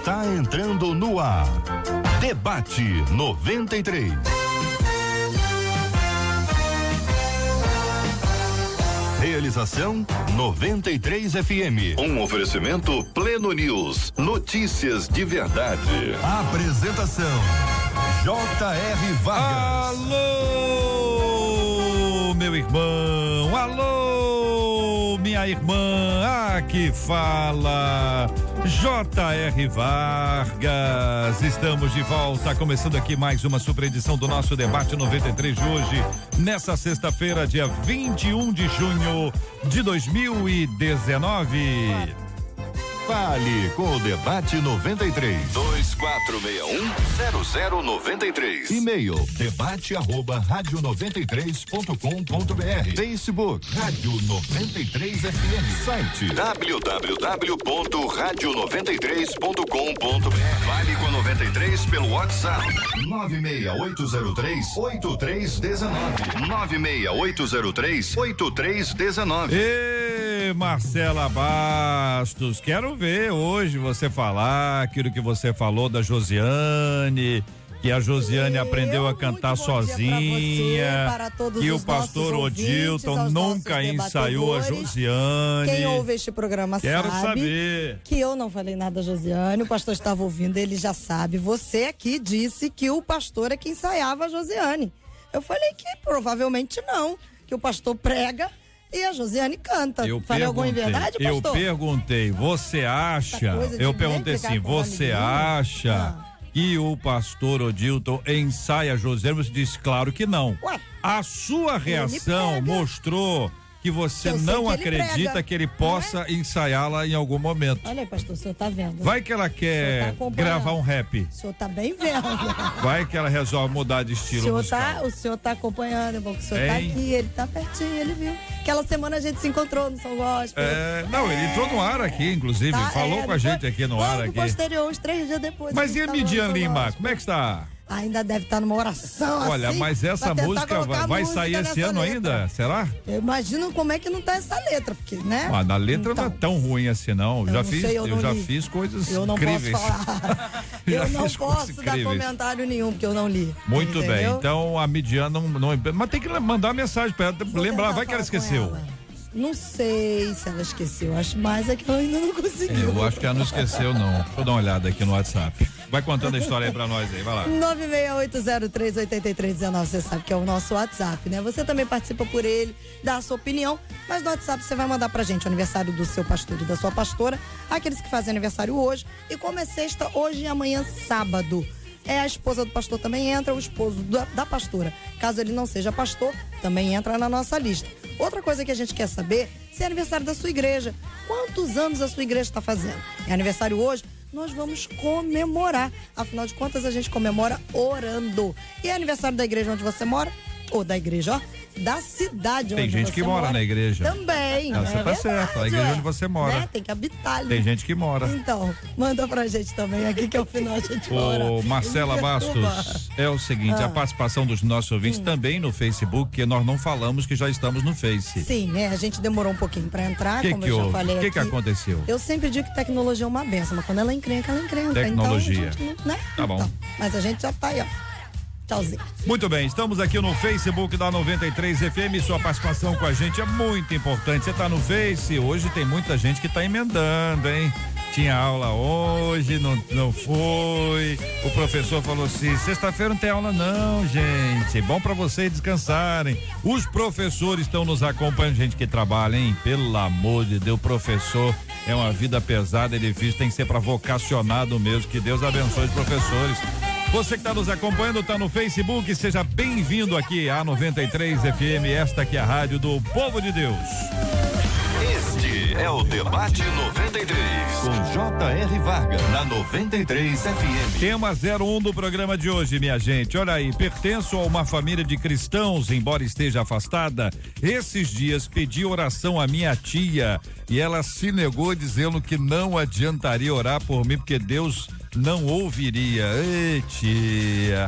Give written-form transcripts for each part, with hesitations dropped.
está entrando no ar. Debate 93. Realização 93 FM. Um oferecimento Pleno News. Notícias de verdade. Apresentação J.R. Vargas. Alô, meu irmão. Alô, minha irmã. Aqui fala J.R. Vargas. Estamos de volta, começando aqui mais uma super edição do nosso Debate 93 de hoje, nessa sexta-feira, dia 21 de junho de 2019. Fale com o Debate 93. 2461-0093. E-mail debate@radio93.com.br. Facebook Rádio 93 FM. Site www.radio93.com.br. Fale com a 93 pelo WhatsApp 96803-8319. 96803-8319. Marcela Bastos, quero ver hoje você falar aquilo que você falou da Josiane, que a Josiane aprendeu a cantar sozinha, que o pastor Odilton nunca ensaiou a Josiane. Quem ouve este programa Quero sabe saber que eu não falei nada da Josiane, o pastor estava ouvindo, ele já sabe. Você aqui disse que o pastor é que ensaiava a Josiane. Eu falei que provavelmente não, que o pastor prega e a Josiane canta. Falei alguma verdade, pastor? Eu perguntei, você acha? Eu perguntei assim, você acha que o pastor Odilton ensaia a Josiane? Você disse, claro que não. Ué, a sua reação mostrou que você não acredita que ele possa ensaiá-la em algum momento. Olha aí, pastor, o senhor tá vendo. Vai que ela quer gravar um rap. O senhor tá bem vendo. Vai que ela resolve mudar de estilo musical. O senhor tá acompanhando, o senhor tá aqui, ele tá pertinho, ele viu. Aquela semana a gente se encontrou no São Gospel. Não, ele entrou no ar aqui, inclusive, falou com a gente aqui no ar. Posterior, uns 3 dias depois. Mas e a Midian Lima, como é que está? Ainda deve estar numa oração. Olha, assim, mas essa música vai sair esse ano ainda? Será? Eu imagino como é que não tá essa letra, porque, né? A letra não é tão ruim assim, não. Eu já fiz coisas incríveis. Posso falar. Eu não posso dar comentário nenhum, porque eu não li. Muito bem, então a Midian não. Mas tem que mandar uma mensagem pra ela, lembrar, vai que ela esqueceu. Não sei se ela esqueceu, acho mais é que ela ainda não conseguiu. Eu acho que ela não esqueceu, não. Deixa eu dar uma olhada aqui no WhatsApp. Vai contando a história aí pra nós aí, vai lá. 968038319, você sabe que é o nosso WhatsApp, né? Você também participa por ele, dá a sua opinião, mas no WhatsApp você vai mandar pra gente o aniversário do seu pastor e da sua pastora, aqueles que fazem aniversário hoje, e como é sexta, hoje e amanhã sábado. A esposa do pastor também entra, o esposo da pastora. Caso ele não seja pastor, também entra na nossa lista. Outra coisa que a gente quer saber, se é aniversário da sua igreja. Quantos anos a sua igreja está fazendo? É aniversário hoje? Nós vamos comemorar. Afinal de contas, a gente comemora orando. E é aniversário da igreja onde você mora? Ou da igreja, da cidade onde você mora. Tem gente que mora na igreja. Também. Você tá certo, a igreja onde você mora. Né? Tem que habitar ali. Tem gente que mora. Então, manda pra gente também aqui, que ao final a gente mora. Ô, Marcela Bastos, é o seguinte, a participação dos nossos ouvintes também no Facebook, que nós não falamos que já estamos no Face. Sim, né? A gente demorou um pouquinho pra entrar, como eu já falei aqui. O que aconteceu? Eu sempre digo que tecnologia é uma benção, mas quando ela encrenca, ela encrenca. Tecnologia. Então, a gente, né? Tá bom. Então, mas a gente já tá aí, ó. Tchauzinho. Muito bem, estamos aqui no Facebook da 93 FM, sua participação com a gente é muito importante. Você tá no Face, hoje tem muita gente que tá emendando, hein? Tinha aula hoje, não foi. O professor falou assim, sexta-feira não tem aula não, gente. Bom pra vocês descansarem. Os professores estão nos acompanhando, gente que trabalha, hein? Pelo amor de Deus, professor é uma vida pesada e difícil, tem que ser pra vocacionado mesmo. Que Deus abençoe os professores. Você que está nos acompanhando, está no Facebook, seja bem-vindo aqui à 93 FM, esta aqui é a rádio do povo de Deus. Este é o Debate 93, com J.R. Vargas, na 93 FM. Tema 01 do programa de hoje, minha gente. Olha aí, pertenço a uma família de cristãos, embora esteja afastada. Esses dias pedi oração à minha tia e ela se negou dizendo que não adiantaria orar por mim, porque Deus não ouviria. Ei, tia,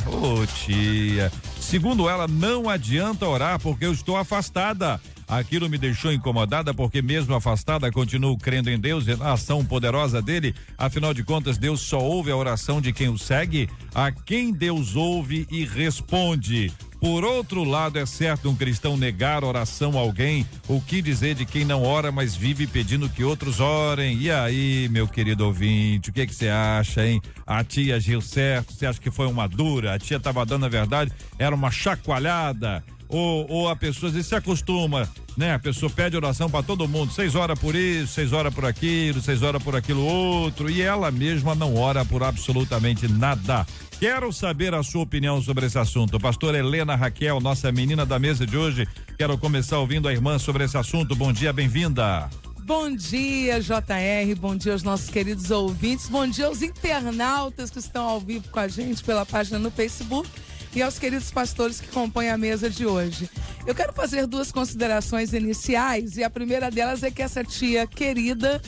tia. Segundo ela, não adianta orar porque eu estou afastada. Aquilo me deixou incomodada porque mesmo afastada continuo crendo em Deus e na ação poderosa dele. Afinal de contas, Deus só ouve a oração de quem o segue, a quem Deus ouve e responde. Por outro lado, é certo um cristão negar oração a alguém. O que dizer de quem não ora, mas vive pedindo que outros orem? E aí, meu querido ouvinte, o que você acha, hein? A tia agiu certo? Você acha que foi uma dura? A tia estava dando a verdade? Era uma chacoalhada? Ou a pessoa às vezes se acostuma, né? A pessoa pede oração para todo mundo, 6 horas por isso, 6 horas por aquilo, 6 horas por aquilo outro, e ela mesma não ora por absolutamente nada. Quero saber a sua opinião sobre esse assunto. Pastora Helena Raquel, nossa menina da mesa de hoje, quero começar ouvindo a irmã sobre esse assunto. Bom dia, bem-vinda. Bom dia, JR, bom dia aos nossos queridos ouvintes, bom dia aos internautas que estão ao vivo com a gente pela página no Facebook e aos queridos pastores que compõem a mesa de hoje. Eu quero fazer 2 considerações iniciais, e a primeira delas é que essa tia querida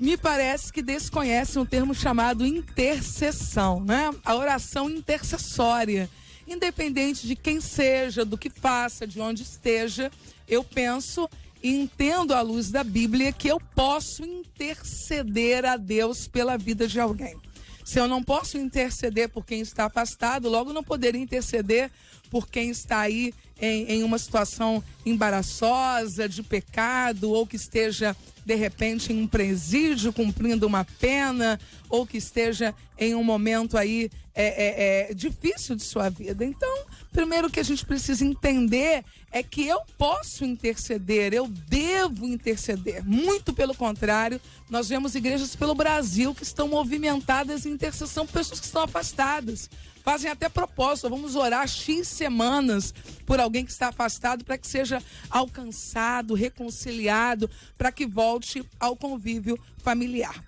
me parece que desconhece um termo chamado intercessão, né? A oração intercessória. Independente de quem seja, do que faça, de onde esteja, eu penso e entendo à luz da Bíblia que eu posso interceder a Deus pela vida de alguém. Se eu não posso interceder por quem está afastado, logo não poderia interceder por quem está aí em uma situação embaraçosa, de pecado, ou que esteja, de repente, em um presídio, cumprindo uma pena, ou que esteja em um momento aí difícil de sua vida. Então, primeiro que a gente precisa entender é que eu posso interceder, eu devo interceder. Muito pelo contrário, nós vemos igrejas pelo Brasil que estão movimentadas em intercessão por pessoas que estão afastadas. Fazem até propósito, vamos orar X semanas por alguém que está afastado para que seja alcançado, reconciliado, para que volte ao convívio familiar,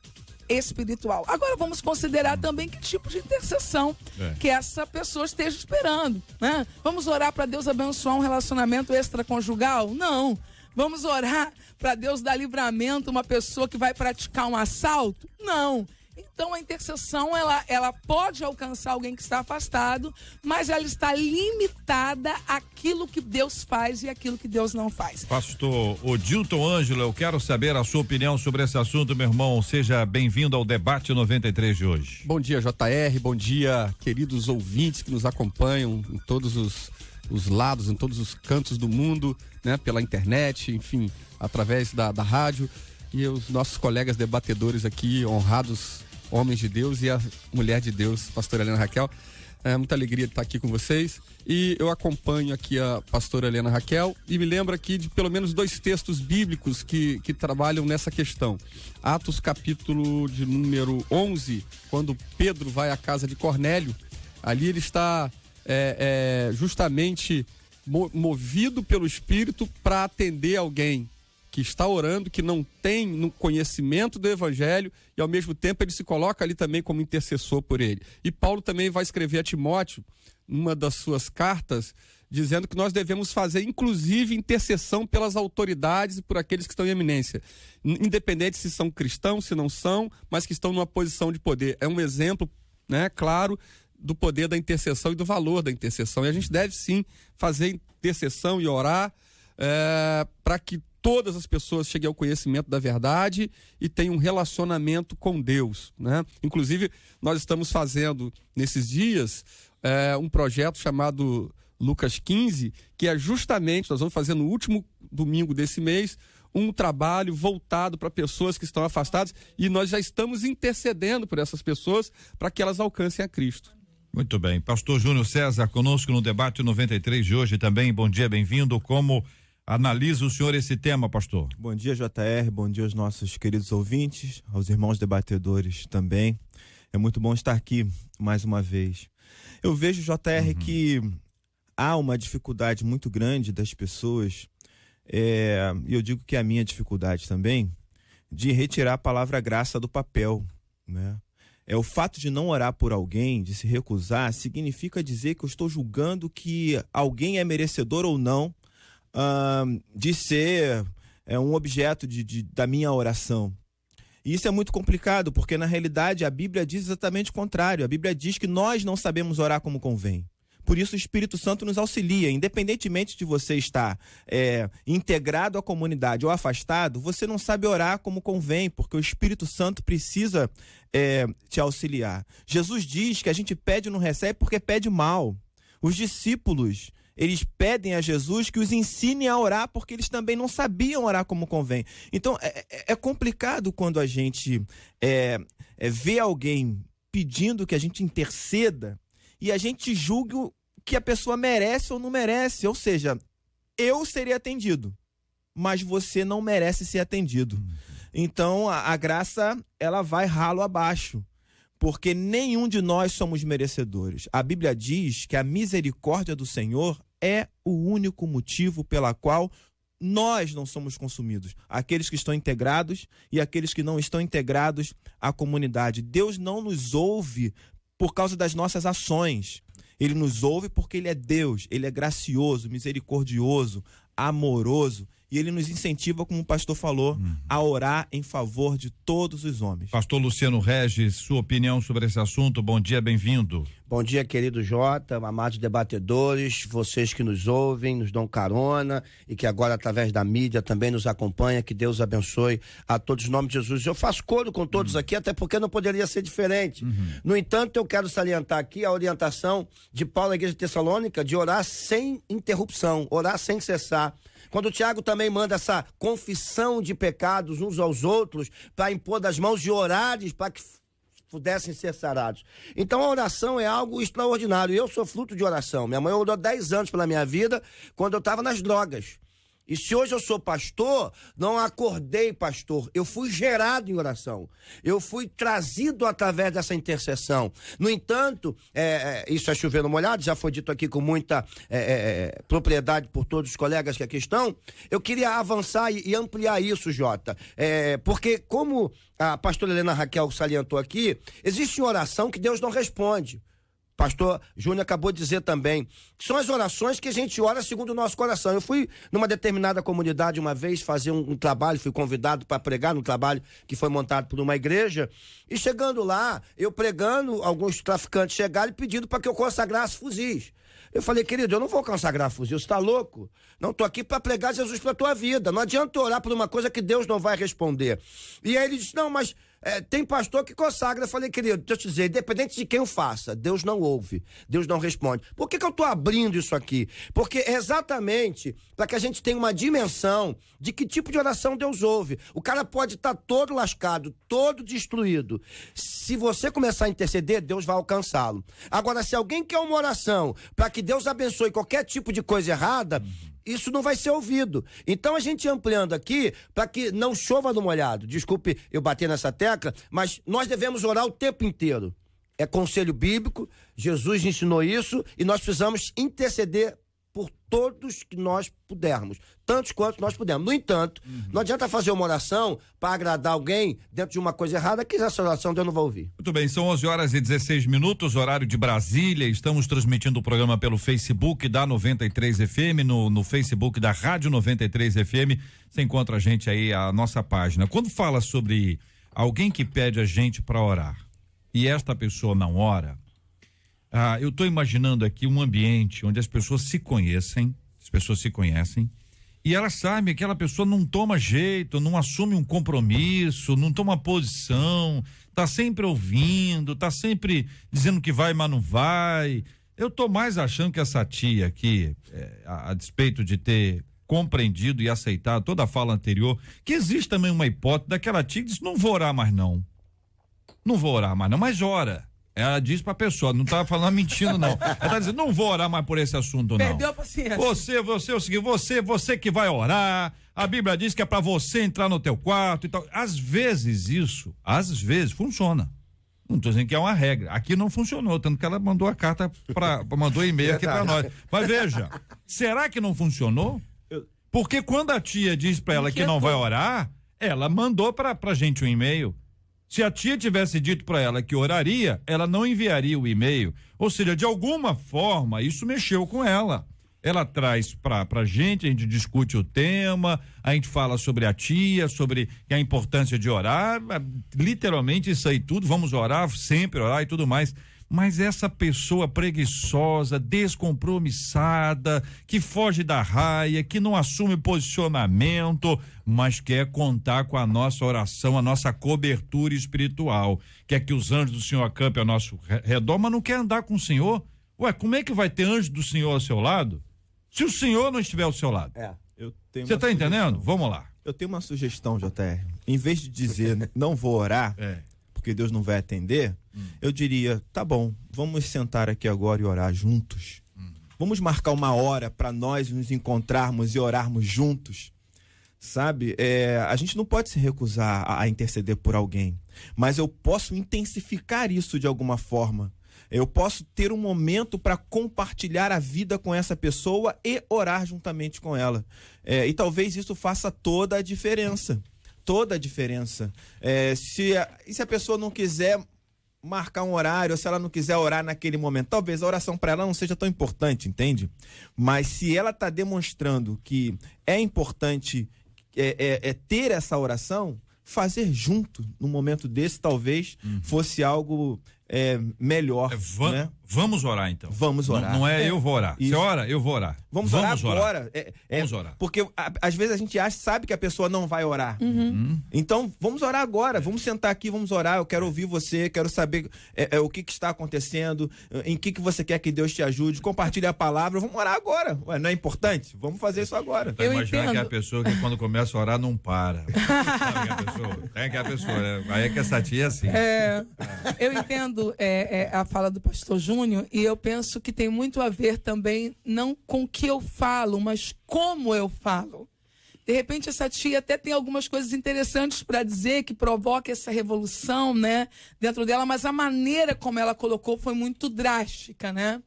espiritual. Agora vamos considerar também que tipo de intercessão que essa pessoa esteja esperando, né? Vamos orar para Deus abençoar um relacionamento extraconjugal? Não. Vamos orar para Deus dar livramento a uma pessoa que vai praticar um assalto? Não. Então a intercessão, ela pode alcançar alguém que está afastado, mas ela está limitada àquilo que Deus faz e àquilo que Deus não faz. Pastor Odilton Ângelo, eu quero saber a sua opinião sobre esse assunto, meu irmão. Seja bem-vindo ao Debate 93 de hoje. Bom dia, JR, bom dia, queridos ouvintes que nos acompanham em todos os lados, em todos os cantos do mundo, né? Pela internet, enfim, através da rádio, e os nossos colegas debatedores aqui, honrados homens de Deus, e a mulher de Deus, pastora Helena Raquel. É muita alegria de estar aqui com vocês, e eu acompanho aqui a pastora Helena Raquel e me lembro aqui de pelo menos 2 textos bíblicos que trabalham nessa questão. Atos capítulo de número 11, quando Pedro vai à casa de Cornélio, ali ele está justamente movido pelo Espírito para atender alguém que está orando, que não tem no conhecimento do Evangelho, e ao mesmo tempo ele se coloca ali também como intercessor por ele. E Paulo também vai escrever a Timóteo, numa das suas cartas, dizendo que nós devemos fazer inclusive intercessão pelas autoridades e por aqueles que estão em eminência, independente se são cristãos, se não são, mas que estão numa posição de poder. É um exemplo, né, claro, do poder da intercessão e do valor da intercessão. E a gente deve sim fazer intercessão e orar para que todas as pessoas cheguem ao conhecimento da verdade e tenham um relacionamento com Deus, né? Inclusive, nós estamos fazendo, nesses dias, um projeto chamado Lucas 15, que é justamente, nós vamos fazer no último domingo desse mês, um trabalho voltado para pessoas que estão afastadas, e nós já estamos intercedendo por essas pessoas para que elas alcancem a Cristo. Muito bem. Pastor Júnior César, conosco no Debate 93 de hoje também. Bom dia, bem-vindo. Como analisa o senhor esse tema, pastor? Bom dia, JR, bom dia aos nossos queridos ouvintes, aos irmãos debatedores também. É muito bom estar aqui mais uma vez. Eu vejo, JR, que há uma dificuldade muito grande das pessoas, e eu digo que é a minha dificuldade também, de retirar a palavra graça do papel, né? O fato de não orar por alguém, de se recusar, significa dizer que eu estou julgando que alguém é merecedor ou não de ser um objeto da minha oração. E isso é muito complicado, porque na realidade a Bíblia diz exatamente o contrário. A Bíblia diz que nós não sabemos orar como convém. Por isso o Espírito Santo nos auxilia. Independentemente de você estar integrado à comunidade ou afastado, você não sabe orar como convém, porque o Espírito Santo precisa te auxiliar. Jesus diz que a gente pede e não recebe porque pede mal. Os discípulos, eles pedem a Jesus que os ensine a orar, porque eles também não sabiam orar como convém. Então, é complicado quando a gente vê alguém pedindo que a gente interceda e a gente julga o que a pessoa merece ou não merece. Ou seja, eu seria atendido, mas você não merece ser atendido. Então, a graça, ela vai ralo abaixo, porque nenhum de nós somos merecedores. A Bíblia diz que a misericórdia do Senhor é o único motivo pela qual nós não somos consumidos. Aqueles que estão integrados e aqueles que não estão integrados à comunidade. Deus não nos ouve por causa das nossas ações. Ele nos ouve porque Ele é Deus, Ele é gracioso, misericordioso, amoroso. E Ele nos incentiva, como o pastor falou, a orar em favor de todos os homens. Pastor Luciano Regis, sua opinião sobre esse assunto. Bom dia, bem-vindo. Bom dia, querido Jota, amados debatedores, vocês que nos ouvem, nos dão carona e que agora através da mídia também nos acompanha. Que Deus abençoe a todos em nome de Jesus. Eu faço coro com todos aqui, até porque não poderia ser diferente. No entanto, eu quero salientar aqui a orientação de Paulo à Igreja de Tessalônica de orar sem interrupção, orar sem cessar. Quando o Tiago também manda essa confissão de pecados uns aos outros para impor das mãos e orares para que pudessem ser sarados. Então a oração é algo extraordinário. Eu sou fruto de oração. Minha mãe orou 10 anos pela minha vida quando eu estava nas drogas. E se hoje eu sou pastor, não acordei pastor, eu fui gerado em oração, eu fui trazido através dessa intercessão. No entanto, isso é chover no molhado, já foi dito aqui com muita propriedade por todos os colegas que aqui estão. Eu queria avançar e ampliar isso, Jota, porque como a pastora Helena Raquel salientou aqui, existe uma oração que Deus não responde. Pastor Júnior acabou de dizer também, que são as orações que a gente ora segundo o nosso coração. Eu fui numa determinada comunidade uma vez fazer um trabalho, fui convidado para pregar num trabalho que foi montado por uma igreja, e chegando lá, eu pregando, alguns traficantes chegaram e pedindo para que eu consagrasse fuzis. Eu falei, querido, eu não vou consagrar fuzil, você está louco? Não, estou aqui para pregar Jesus para a tua vida, não adianta orar por uma coisa que Deus não vai responder. E aí ele disse, não, mas tem pastor que consagra. Eu falei, querido, deixa eu te dizer, independente de quem o faça, Deus não ouve, Deus não responde. Por que eu estou abrindo isso aqui? Porque é exatamente para que a gente tenha uma dimensão de que tipo de oração Deus ouve. O cara pode estar todo lascado, todo destruído. Se você começar a interceder, Deus vai alcançá-lo. Agora, se alguém quer uma oração para que Deus abençoe qualquer tipo de coisa errada, isso não vai ser ouvido. Então a gente ampliando aqui para que não chova no molhado. Desculpe eu bater nessa tecla, mas nós devemos orar o tempo inteiro. É conselho bíblico, Jesus ensinou isso e nós precisamos interceder por todos que nós pudermos, tantos quantos nós pudermos. No entanto, não adianta fazer uma oração para agradar alguém dentro de uma coisa errada, que essa oração Deus não vai ouvir. Muito bem, são 11h16, horário de Brasília. Estamos transmitindo o programa pelo Facebook da 93 FM, no Facebook da Rádio 93 FM. Você encontra a gente aí, a nossa página. Quando fala sobre alguém que pede a gente para orar e esta pessoa não ora, eu estou imaginando aqui um ambiente onde as pessoas se conhecem e elas sabem que aquela pessoa não toma jeito, não assume um compromisso, não toma posição, tá sempre ouvindo, tá sempre dizendo que vai, mas não vai. Eu tô mais achando que essa tia aqui, a despeito de ter compreendido e aceitado toda a fala anterior, que existe também uma hipótese daquela tia que diz, não vou orar mais não, mas ora. Ela diz pra pessoa, não tá falando mentindo não. Ela tá dizendo, não vou orar mais por esse assunto não. Perdeu a paciência. Você é o seguinte, você que vai orar, a Bíblia diz que é pra você entrar no teu quarto e tal. Às vezes funciona. Não tô dizendo que é uma regra. Aqui não funcionou, tanto que ela mandou a carta mandou e-mail aqui pra nós. Mas veja, será que não funcionou? Porque quando a tia diz pra ela que não vai orar, ela mandou pra gente um e-mail. Se a tia tivesse dito para ela que oraria, ela não enviaria o e-mail. Ou seja, de alguma forma, isso mexeu com ela. Ela traz pra gente, a gente discute o tema, a gente fala sobre a tia, sobre a importância de orar, literalmente isso aí tudo, vamos orar, sempre orar e tudo mais. Mas essa pessoa preguiçosa, descompromissada, que foge da raia, que não assume posicionamento, mas quer contar com a nossa oração, a nossa cobertura espiritual, quer que os anjos do Senhor acampem ao nosso redor, mas não quer andar com o Senhor. Ué, como é que vai ter anjo do Senhor ao seu lado, se o Senhor não estiver ao seu lado? Você está entendendo? Vamos lá. Eu tenho uma sugestão, JR. Em vez de dizer não vou orar, porque Deus não vai atender, eu diria, tá bom, vamos sentar aqui agora e orar juntos. Vamos marcar uma hora para nós nos encontrarmos e orarmos juntos. Sabe? A gente não pode se recusar a interceder por alguém, mas eu posso intensificar isso de alguma forma. Eu posso ter um momento para compartilhar a vida com essa pessoa e orar juntamente com ela. E talvez isso faça toda a diferença. Toda a diferença. Se a pessoa não quiser marcar um horário, ou se ela não quiser orar naquele momento, talvez a oração para ela não seja tão importante, entende? Mas se ela está demonstrando que é importante ter essa oração, fazer junto num momento desse talvez fosse algo melhor, né? Vamos orar então. Vamos orar. Não eu vou orar. Você ora, eu vou orar. Vamos orar agora. Vamos orar. Porque às vezes a gente sabe que a pessoa não vai orar. Então, vamos orar agora. Vamos sentar aqui, vamos orar. Eu quero ouvir você, quero saber o que está acontecendo, em que você quer que Deus te ajude. Compartilhe a palavra. Vamos orar agora. Ué, não é importante? Vamos fazer isso agora. Tá imaginando que é a pessoa que quando começa a orar não para. Sabe que a pessoa, aí é que essa tia é assim. Eu entendo a fala do pastor Júnior, e eu penso que tem muito a ver também, não com o que eu falo, mas como eu falo. De repente, essa tia até tem algumas coisas interessantes para dizer, que provoca essa revolução, né, dentro dela, mas a maneira como ela colocou foi muito drástica, né?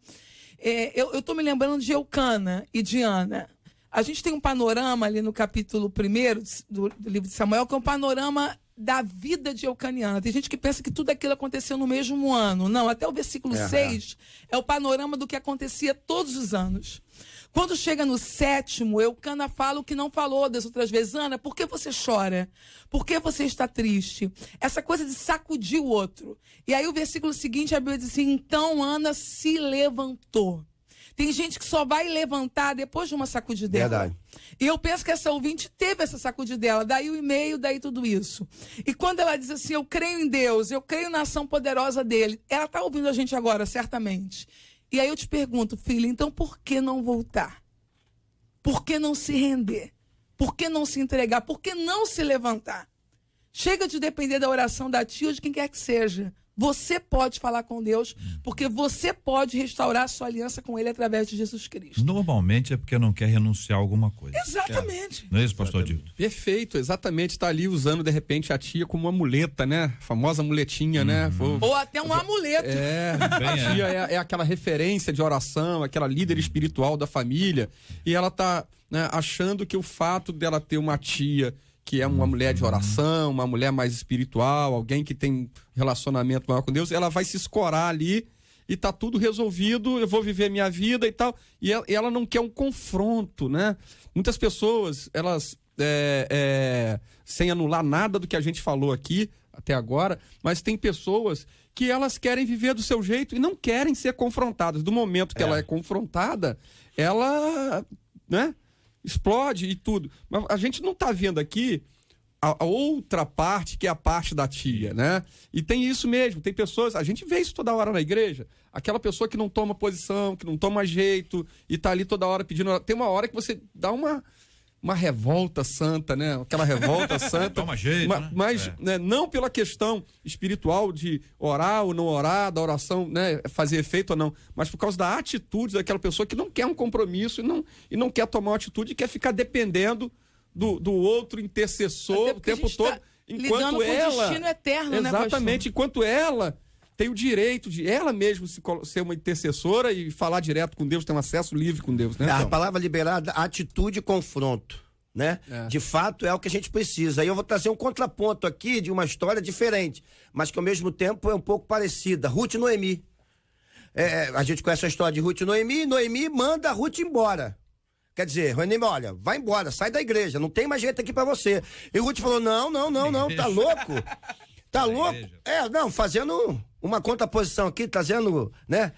Eu estou me lembrando de Eucana e de Ana. A gente tem um panorama ali no capítulo 1 do livro de Samuel, que é um panorama da vida de Eucaniana. Tem gente que pensa que tudo aquilo aconteceu no mesmo ano. Não, até o versículo 6 é o panorama do que acontecia todos os anos. Quando chega no 7º, Eucana fala o que não falou das outras vezes. Ana, por que você chora? Por que você está triste? Essa coisa de sacudir o outro. E aí o versículo seguinte, a Bíblia diz assim, então Ana se levantou. Tem gente que só vai levantar depois de uma sacudidela. Verdade. E eu penso que essa ouvinte teve essa sacudidela, daí o e-mail, daí tudo isso. E quando ela diz assim, eu creio em Deus, eu creio na ação poderosa dele, ela está ouvindo a gente agora, certamente. E aí eu te pergunto, filha, então por que não voltar? Por que não se render? Por que não se entregar? Por que não se levantar? Chega de depender da oração da tia ou de quem quer que seja. Você pode falar com Deus, porque você pode restaurar a sua aliança com Ele através de Jesus Cristo. Normalmente é porque não quer renunciar a alguma coisa. Exatamente. Não é isso, pastor Dildo? Perfeito, exatamente. Está ali usando, de repente, a tia como uma muleta, né? A famosa muletinha, né? Ou até um amuleto. A tia é aquela referência de oração, aquela líder espiritual da família. E ela está, né, achando que o fato dela ter uma tia que é uma mulher de oração, uma mulher mais espiritual, alguém que tem relacionamento maior com Deus, ela vai se escorar ali e tá tudo resolvido, eu vou viver minha vida e tal. E ela não quer um confronto, né? Muitas pessoas, elas, sem anular nada do que a gente falou aqui até agora, mas tem pessoas que elas querem viver do seu jeito e não querem ser confrontadas. Do momento que ela é confrontada, ela, né, explode e tudo. Mas a gente não está vendo aqui a outra parte, que é a parte da tia, né? E tem isso mesmo, tem pessoas, a gente vê isso toda hora na igreja, aquela pessoa que não toma posição, que não toma jeito e tá ali toda hora pedindo. Tem uma hora que você dá uma revolta santa, né? Aquela revolta santa. Toma jeito, mas né, não pela questão espiritual de orar ou não orar, da oração, né, fazer efeito ou não, mas por causa da atitude daquela pessoa que não quer um compromisso e não quer tomar uma atitude e quer ficar dependendo do outro intercessor o tempo todo. Enquanto ela. Com o destino eterno, exatamente, né, enquanto ela tem o direito de ela mesma ser uma intercessora e falar direto com Deus, ter um acesso livre com Deus, né? A palavra liberada, atitude e confronto, né? De fato é o que a gente precisa. Aí eu vou trazer um contraponto aqui de uma história diferente, mas que ao mesmo tempo é um pouco parecida. Ruth e Noemi. A gente conhece a história de Ruth e Noemi manda a Ruth embora. Quer dizer, Noemi, olha, vai embora, sai da igreja, não tem mais jeito aqui pra você. E Ruth falou, não, tá louco? Tá louco? Fazendo uma contraposição aqui, trazendo, né?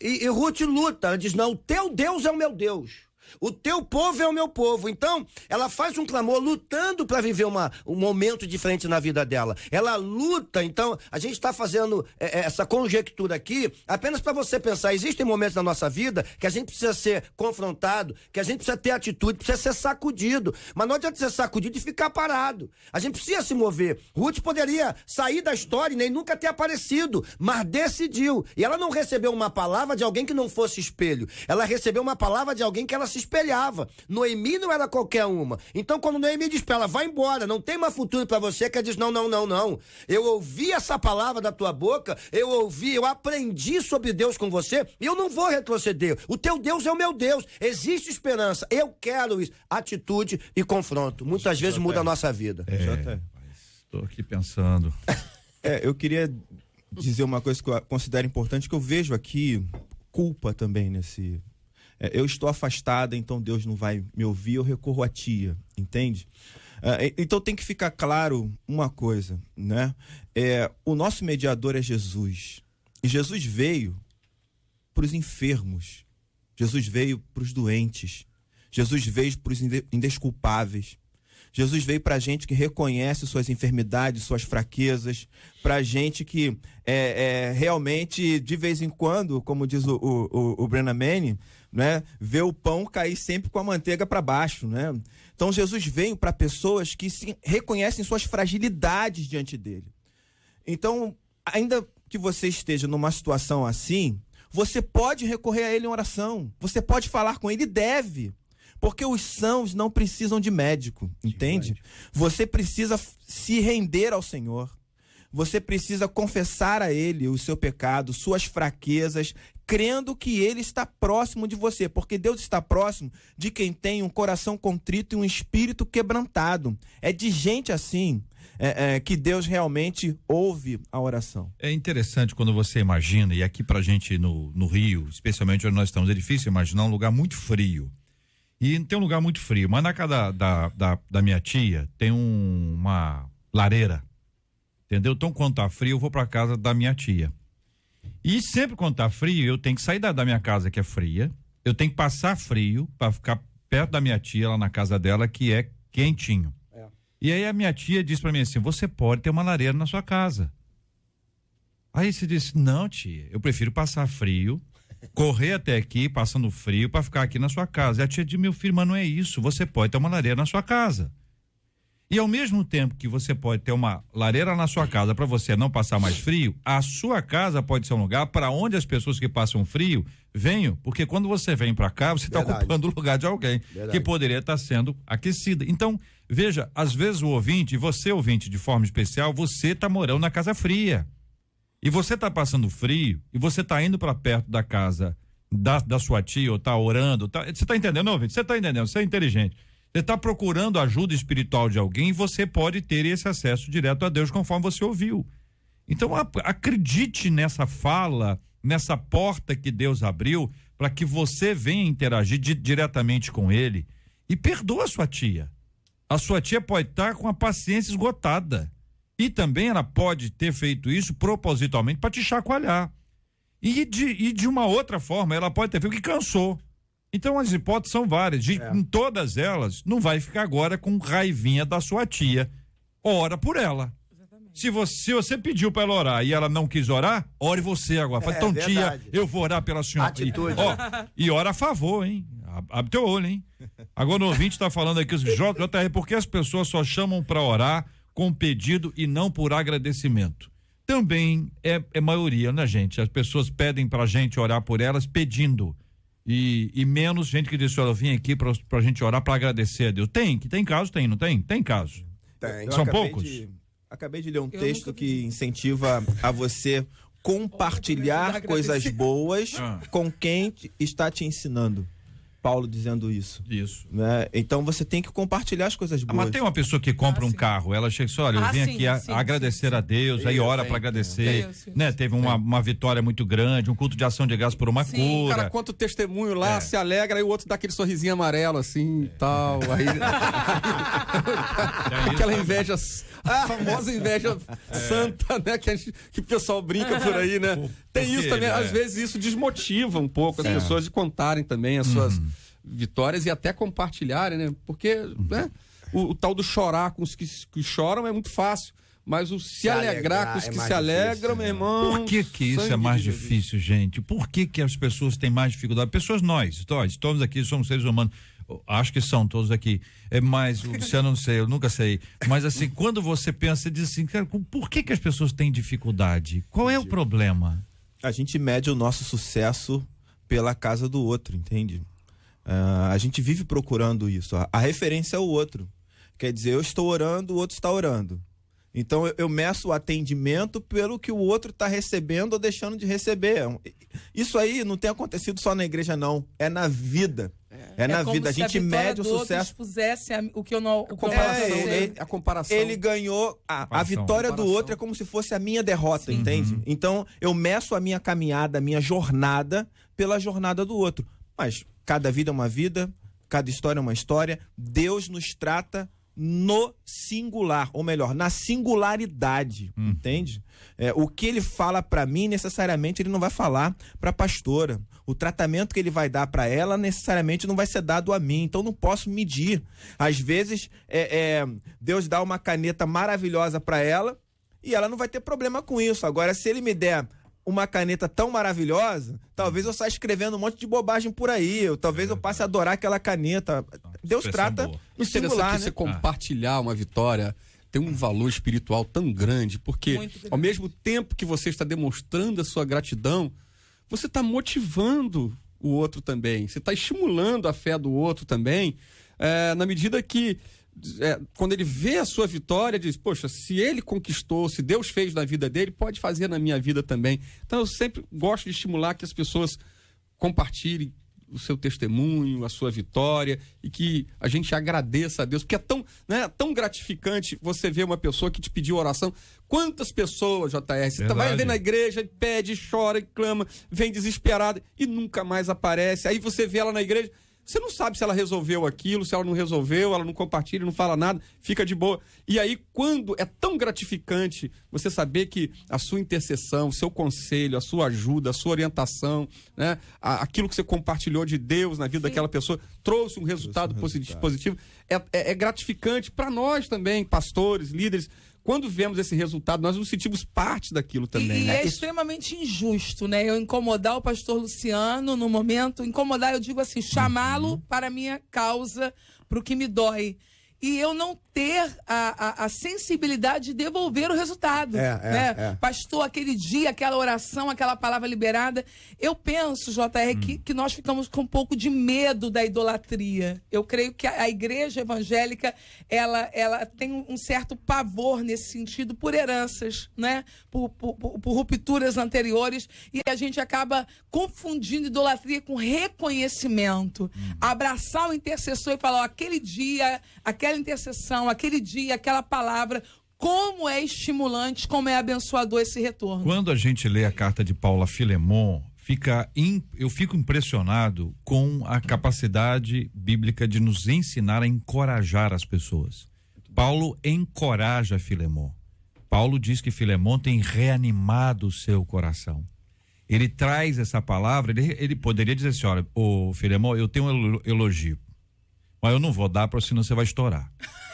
E Ruth luta, ela diz, não, o teu Deus é o meu Deus. O teu povo é o meu povo. Então, ela faz um clamor lutando para viver um momento diferente na vida dela. Ela luta. Então, a gente está fazendo essa conjectura aqui apenas para você pensar. Existem momentos na nossa vida que a gente precisa ser confrontado, que a gente precisa ter atitude, precisa ser sacudido. Mas não adianta ser sacudido e ficar parado. A gente precisa se mover. Ruth poderia sair da história e nem nunca ter aparecido, mas decidiu. E ela não recebeu uma palavra de alguém que não fosse espelho. Ela recebeu uma palavra de alguém que ela se espelhava. Noemi não era qualquer uma. Então, quando Noemi diz pra ela, vai embora, não tem mais futuro pra você, que ela diz, não. Eu ouvi essa palavra da tua boca, eu aprendi sobre Deus com você, e eu não vou retroceder. O teu Deus é o meu Deus. Existe esperança. Eu quero isso. Atitude e confronto. Muitas vezes muda a nossa vida. Estou aqui pensando. Eu queria dizer uma coisa que eu considero importante, que eu vejo aqui culpa também nesse... eu estou afastada, então Deus não vai me ouvir, eu recorro à tia, entende? Então tem que ficar claro uma coisa, né? O nosso mediador é Jesus. E Jesus veio para os enfermos. Jesus veio para os doentes. Jesus veio para os indesculpáveis. Jesus veio para a gente que reconhece suas enfermidades, suas fraquezas, para a gente que realmente, de vez em quando, como diz o Brennan Manning, né, vê o pão cair sempre com a manteiga para baixo, né? Então Jesus veio para pessoas que reconhecem suas fragilidades diante dele. Então, ainda que você esteja numa situação assim, você pode recorrer a ele em oração, você pode falar com ele e deve. Porque os sãos não precisam de médico, entende? Você precisa se render ao Senhor. Você precisa confessar a Ele o seu pecado, suas fraquezas, crendo que Ele está próximo de você. Porque Deus está próximo de quem tem um coração contrito e um espírito quebrantado. É de gente assim que Deus realmente ouve a oração. É interessante quando você imagina, e aqui pra gente no Rio, especialmente onde nós estamos, é difícil imaginar um lugar muito frio. E tem um lugar muito frio, mas na casa da minha tia tem uma lareira, entendeu? Então quando tá frio eu vou pra casa da minha tia. E sempre quando tá frio eu tenho que sair da minha casa, que é fria, eu tenho que passar frio para ficar perto da minha tia lá na casa dela, que é quentinho. E aí a minha tia disse pra mim assim, você pode ter uma lareira na sua casa. Aí você disse, não tia, eu prefiro passar frio, correr até aqui, passando frio, para ficar aqui na sua casa. E a tia disse, meu filho, mas não é isso, você pode ter uma lareira na sua casa. E ao mesmo tempo que você pode ter uma lareira na sua casa para você não passar mais frio, a sua casa pode ser um lugar para onde as pessoas que passam frio venham, porque quando você vem para cá, você está ocupando o lugar de alguém que poderia estar sendo aquecida. Então, veja, às vezes o ouvinte, você ouvinte de forma especial, você está morando na casa fria. E você está passando frio, e você está indo para perto da casa da sua tia, ou está orando, você está entendendo, ouvinte? Você está entendendo, você é inteligente. Você está procurando ajuda espiritual de alguém e você pode ter esse acesso direto a Deus conforme você ouviu. Então acredite nessa fala, nessa porta que Deus abriu para que você venha interagir diretamente com ele e perdoa a sua tia. A sua tia pode estar com a paciência esgotada e também ela pode ter feito isso propositalmente para te chacoalhar. E de uma outra forma ela pode ter feito que cansou. Então as hipóteses são várias. Em todas elas, não vai ficar agora com raivinha da sua tia. Ora por ela. Se você pediu para ela orar e ela não quis orar, ore você agora. Fala, então, tia, eu vou orar pela senhora. Atitude. E ora a favor, hein? Abre teu olho, hein? Agora o ouvinte está falando aqui, JR, porque as pessoas só chamam para orar com pedido e não por agradecimento. Também é maioria, né, gente? As pessoas pedem pra gente orar por elas pedindo. E menos gente que diz, olha, eu vim aqui pra gente orar pra agradecer a Deus. Tem caso, não tem? Tem caso. Tem. São poucos? Acabei de ler um texto que incentiva a você compartilhar coisas boas com quem está te ensinando. Paulo dizendo isso. Né? Então você tem que compartilhar as coisas boas. Mas tem uma pessoa que compra um carro, ela chega e diz, olha, eu vim aqui agradecer a Deus, aí ora para agradecer, né? Teve uma vitória muito grande, um culto de ação de graças por uma cura. O cara conta o testemunho lá, se alegra, aí o outro dá aquele sorrisinho amarelo assim e tal, aí aquela inveja A famosa inveja santa, né? Que o pessoal brinca por aí, né? Tem isso também. Às vezes isso desmotiva um pouco as pessoas de contarem também as suas vitórias e até compartilharem, né? Porque né, o tal do chorar com os que choram é muito fácil. Mas o se alegrar com os que se alegram, meu irmão... Por que isso é mais difícil, gente? Por que as pessoas têm mais dificuldade? Pessoas nós todos aqui somos seres humanos. Acho que são todos aqui. Mas o Luciano não sei, eu nunca sei. Mas assim, quando você pensa, você diz assim, cara, por que as pessoas têm dificuldade? Qual é o problema? A gente mede o nosso sucesso pela casa do outro, entende? A gente vive procurando isso. A referência é o outro. Quer dizer, eu estou orando, o outro está orando. Então eu meço o atendimento pelo que o outro está recebendo ou deixando de receber. Isso aí não tem acontecido só na igreja, não. É na vida. É na vida. A gente mede o sucesso. O que eu não. A comparação. Ele ganhou. A vitória do outro é como se fosse a minha derrota, entende? Então eu meço a minha caminhada, a minha jornada pela jornada do outro. Mas cada vida é uma vida, cada história é uma história. Deus nos trata no singular, ou melhor, na singularidade, entende? O que ele fala para mim, necessariamente ele não vai falar para a pastora. O tratamento que ele vai dar para ela, necessariamente não vai ser dado a mim. Então não posso medir. Às vezes, Deus dá uma caneta maravilhosa para ela e ela não vai ter problema com isso. Agora, se ele me der uma caneta tão maravilhosa, talvez eu saia escrevendo um monte de bobagem por aí, talvez eu passe a adorar aquela caneta. Deus trata no singular, né? Você compartilhar uma vitória tem um valor espiritual tão grande, porque ao mesmo tempo que você está demonstrando a sua gratidão, você está motivando o outro também, você está estimulando a fé do outro também, na medida que quando ele vê a sua vitória, diz, poxa, se ele conquistou, se Deus fez na vida dele, pode fazer na minha vida também. Então eu sempre gosto de estimular que as pessoas compartilhem o seu testemunho, a sua vitória, e que a gente agradeça a Deus, porque é tão gratificante você ver uma pessoa que te pediu oração. Quantas pessoas, JR, você vai ver na igreja, pede, chora, clama, vem desesperada e nunca mais aparece. Aí você vê ela na igreja, você não sabe se ela resolveu aquilo, se ela não resolveu, ela não compartilha, não fala nada, fica de boa. E aí, quando é tão gratificante você saber que a sua intercessão, o seu conselho, a sua ajuda, a sua orientação, né, aquilo que você compartilhou de Deus na vida daquela pessoa, trouxe um resultado positivo, é gratificante para nós também, pastores, líderes. Quando vemos esse resultado, nós nos sentimos parte daquilo também. E é extremamente injusto, né? Eu incomodar o pastor Luciano no momento, incomodar, eu digo assim, chamá-lo para a minha causa, para o que me dói. E eu não ter a sensibilidade de devolver o resultado. Pastor, aquele dia, aquela oração, aquela palavra liberada. Eu penso, JR, que nós ficamos com um pouco de medo da idolatria. Eu creio que a igreja evangélica, ela tem um certo pavor nesse sentido por heranças, né? Por rupturas anteriores. E a gente acaba confundindo idolatria com reconhecimento. Abraçar o intercessor e falar, ó, aquele dia, aquela intercessão, aquele dia, aquela palavra, como é estimulante, como é abençoador esse retorno. Quando a gente lê a carta de Paulo a Filemon, eu fico impressionado com a capacidade bíblica de nos ensinar a encorajar as pessoas. Paulo encoraja Filemon. Paulo diz que Filemon tem reanimado o seu coração. Ele traz essa palavra, ele poderia dizer assim, olha, Filemon, eu tenho um elogio, mas eu não vou dar, porque senão você vai estourar.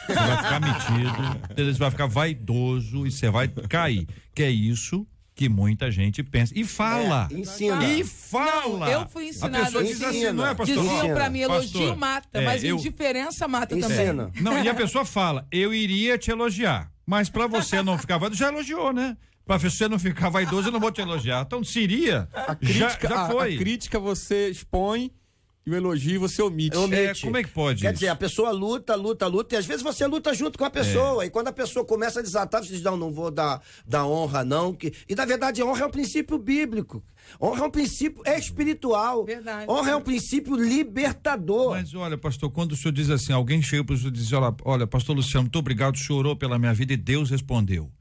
Você vai ficar metido, você vai ficar vaidoso e você vai cair. Que é isso que muita gente pensa. E fala. Ensina. E fala. Não, eu fui ensinado. A pessoa diz assim, não é, pastor? Diziam pra mim, elogio pastor, mata, mas indiferença mata também. Não, e a pessoa fala, eu iria te elogiar, mas pra você não ficar vaidoso, já elogiou, né? Pra você não ficar vaidoso, eu não vou te elogiar. Então, seria, já foi. A crítica você expõe e o elogio você omite. Como é que pode Quer isso? dizer, a pessoa luta, e às vezes você luta junto com a pessoa. E quando a pessoa começa a desatar, você diz, não vou dar honra, não. E na verdade, honra é um princípio bíblico. Honra é um princípio espiritual. Verdade. Honra é um princípio libertador. Mas olha, pastor, quando o senhor diz assim, alguém chega para o senhor e diz, olha, pastor Luciano, muito obrigado, o senhor orou pela minha vida e Deus respondeu.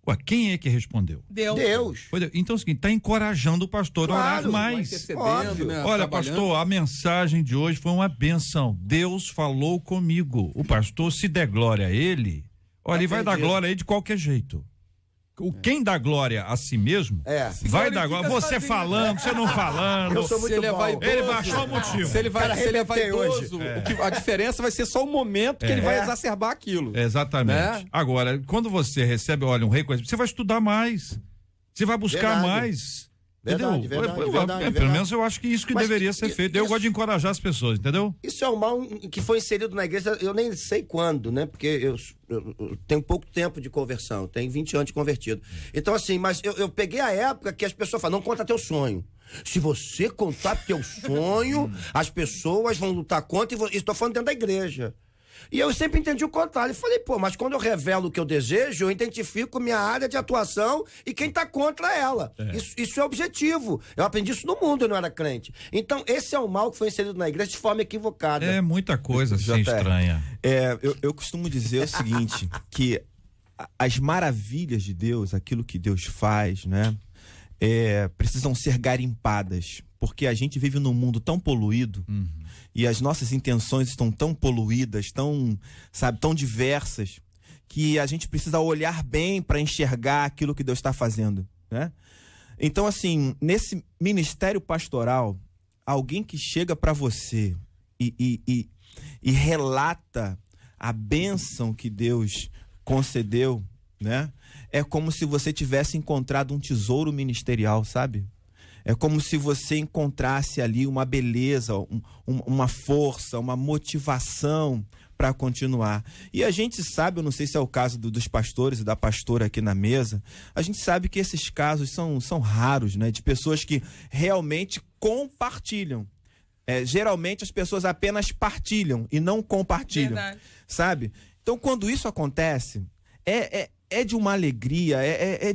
Ué, quem é que respondeu? Deus. Então é o seguinte, está encorajando o pastor a orar mais. Né, olha, pastor, a mensagem de hoje foi uma bênção. Deus falou comigo. O pastor, se der glória a ele, Olha, ele vai dar glória aí de qualquer jeito. Quem dá glória a si mesmo, vai dar glória. Você falando, você não falando. Eu sou muito bom. Ele vai achar o motivo. Se ele é vaidoso, a diferença vai ser só o momento que ele vai exacerbar aquilo. Exatamente. Né? Agora, quando você recebe, olha, um reconhecimento, você vai estudar mais. Você vai buscar mais. Verdade. Pelo menos eu acho que isso que deveria ser feito. Eu gosto de encorajar as pessoas, entendeu? Isso é um mal que foi inserido na igreja, eu nem sei quando, né? Porque eu tenho pouco tempo de conversão, tenho 20 anos de convertido. Então, assim, mas eu peguei a época que as pessoas falam, não conta teu sonho. Se você contar teu sonho, as pessoas vão lutar contra, e estou falando dentro da igreja. E eu sempre entendi o contrário. Eu falei, mas quando eu revelo o que eu desejo, eu identifico minha área de atuação e quem tá contra ela. Isso é objetivo. Eu aprendi isso no mundo, eu não era crente. Então, esse é o mal que foi inserido na igreja de forma equivocada. É muita coisa assim estranha. Eu costumo dizer o seguinte, que as maravilhas de Deus, aquilo que Deus faz, né, precisam ser garimpadas. Porque a gente vive num mundo tão poluído e as nossas intenções estão tão poluídas, tão diversas, que a gente precisa olhar bem para enxergar aquilo que Deus está fazendo, né? Então, assim, nesse ministério pastoral, alguém que chega para você e relata a bênção que Deus concedeu, né? É como se você tivesse encontrado um tesouro ministerial, sabe? É como se você encontrasse ali uma beleza, uma força, uma motivação para continuar. E a gente sabe, eu não sei se é o caso dos pastores e da pastora aqui na mesa, a gente sabe que esses casos são raros, né? De pessoas que realmente compartilham. Geralmente as pessoas apenas partilham e não compartilham. Verdade. Sabe? Então, quando isso acontece, é de uma alegria,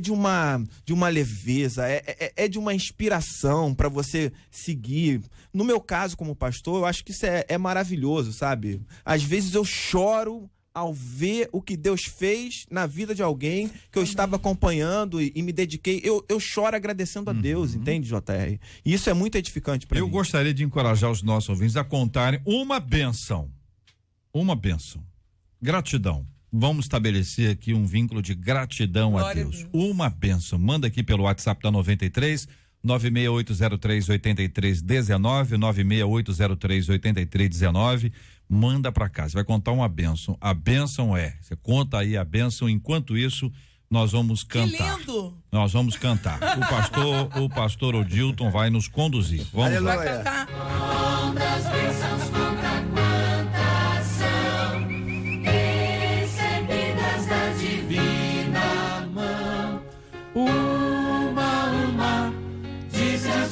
de uma leveza, de uma inspiração para você seguir. No meu caso, como pastor, eu acho que isso é maravilhoso, sabe? Às vezes eu choro ao ver o que Deus fez na vida de alguém que eu estava acompanhando e me dediquei. Eu choro agradecendo a Deus, entende, JR? E isso é muito edificante para mim. Eu gostaria de encorajar os nossos ouvintes a contarem uma bênção. Uma bênção. Gratidão. Vamos estabelecer aqui um vínculo de gratidão Glória a Deus. Uma bênção. Manda aqui pelo WhatsApp da 93, 96803-8319, 96803-8319. Manda para cá. Você vai contar uma bênção. A bênção você conta aí a bênção. Enquanto isso, nós vamos cantar. Que lindo! Nós vamos cantar. O pastor Odilton vai nos conduzir. Vamos lá. Vai cantar.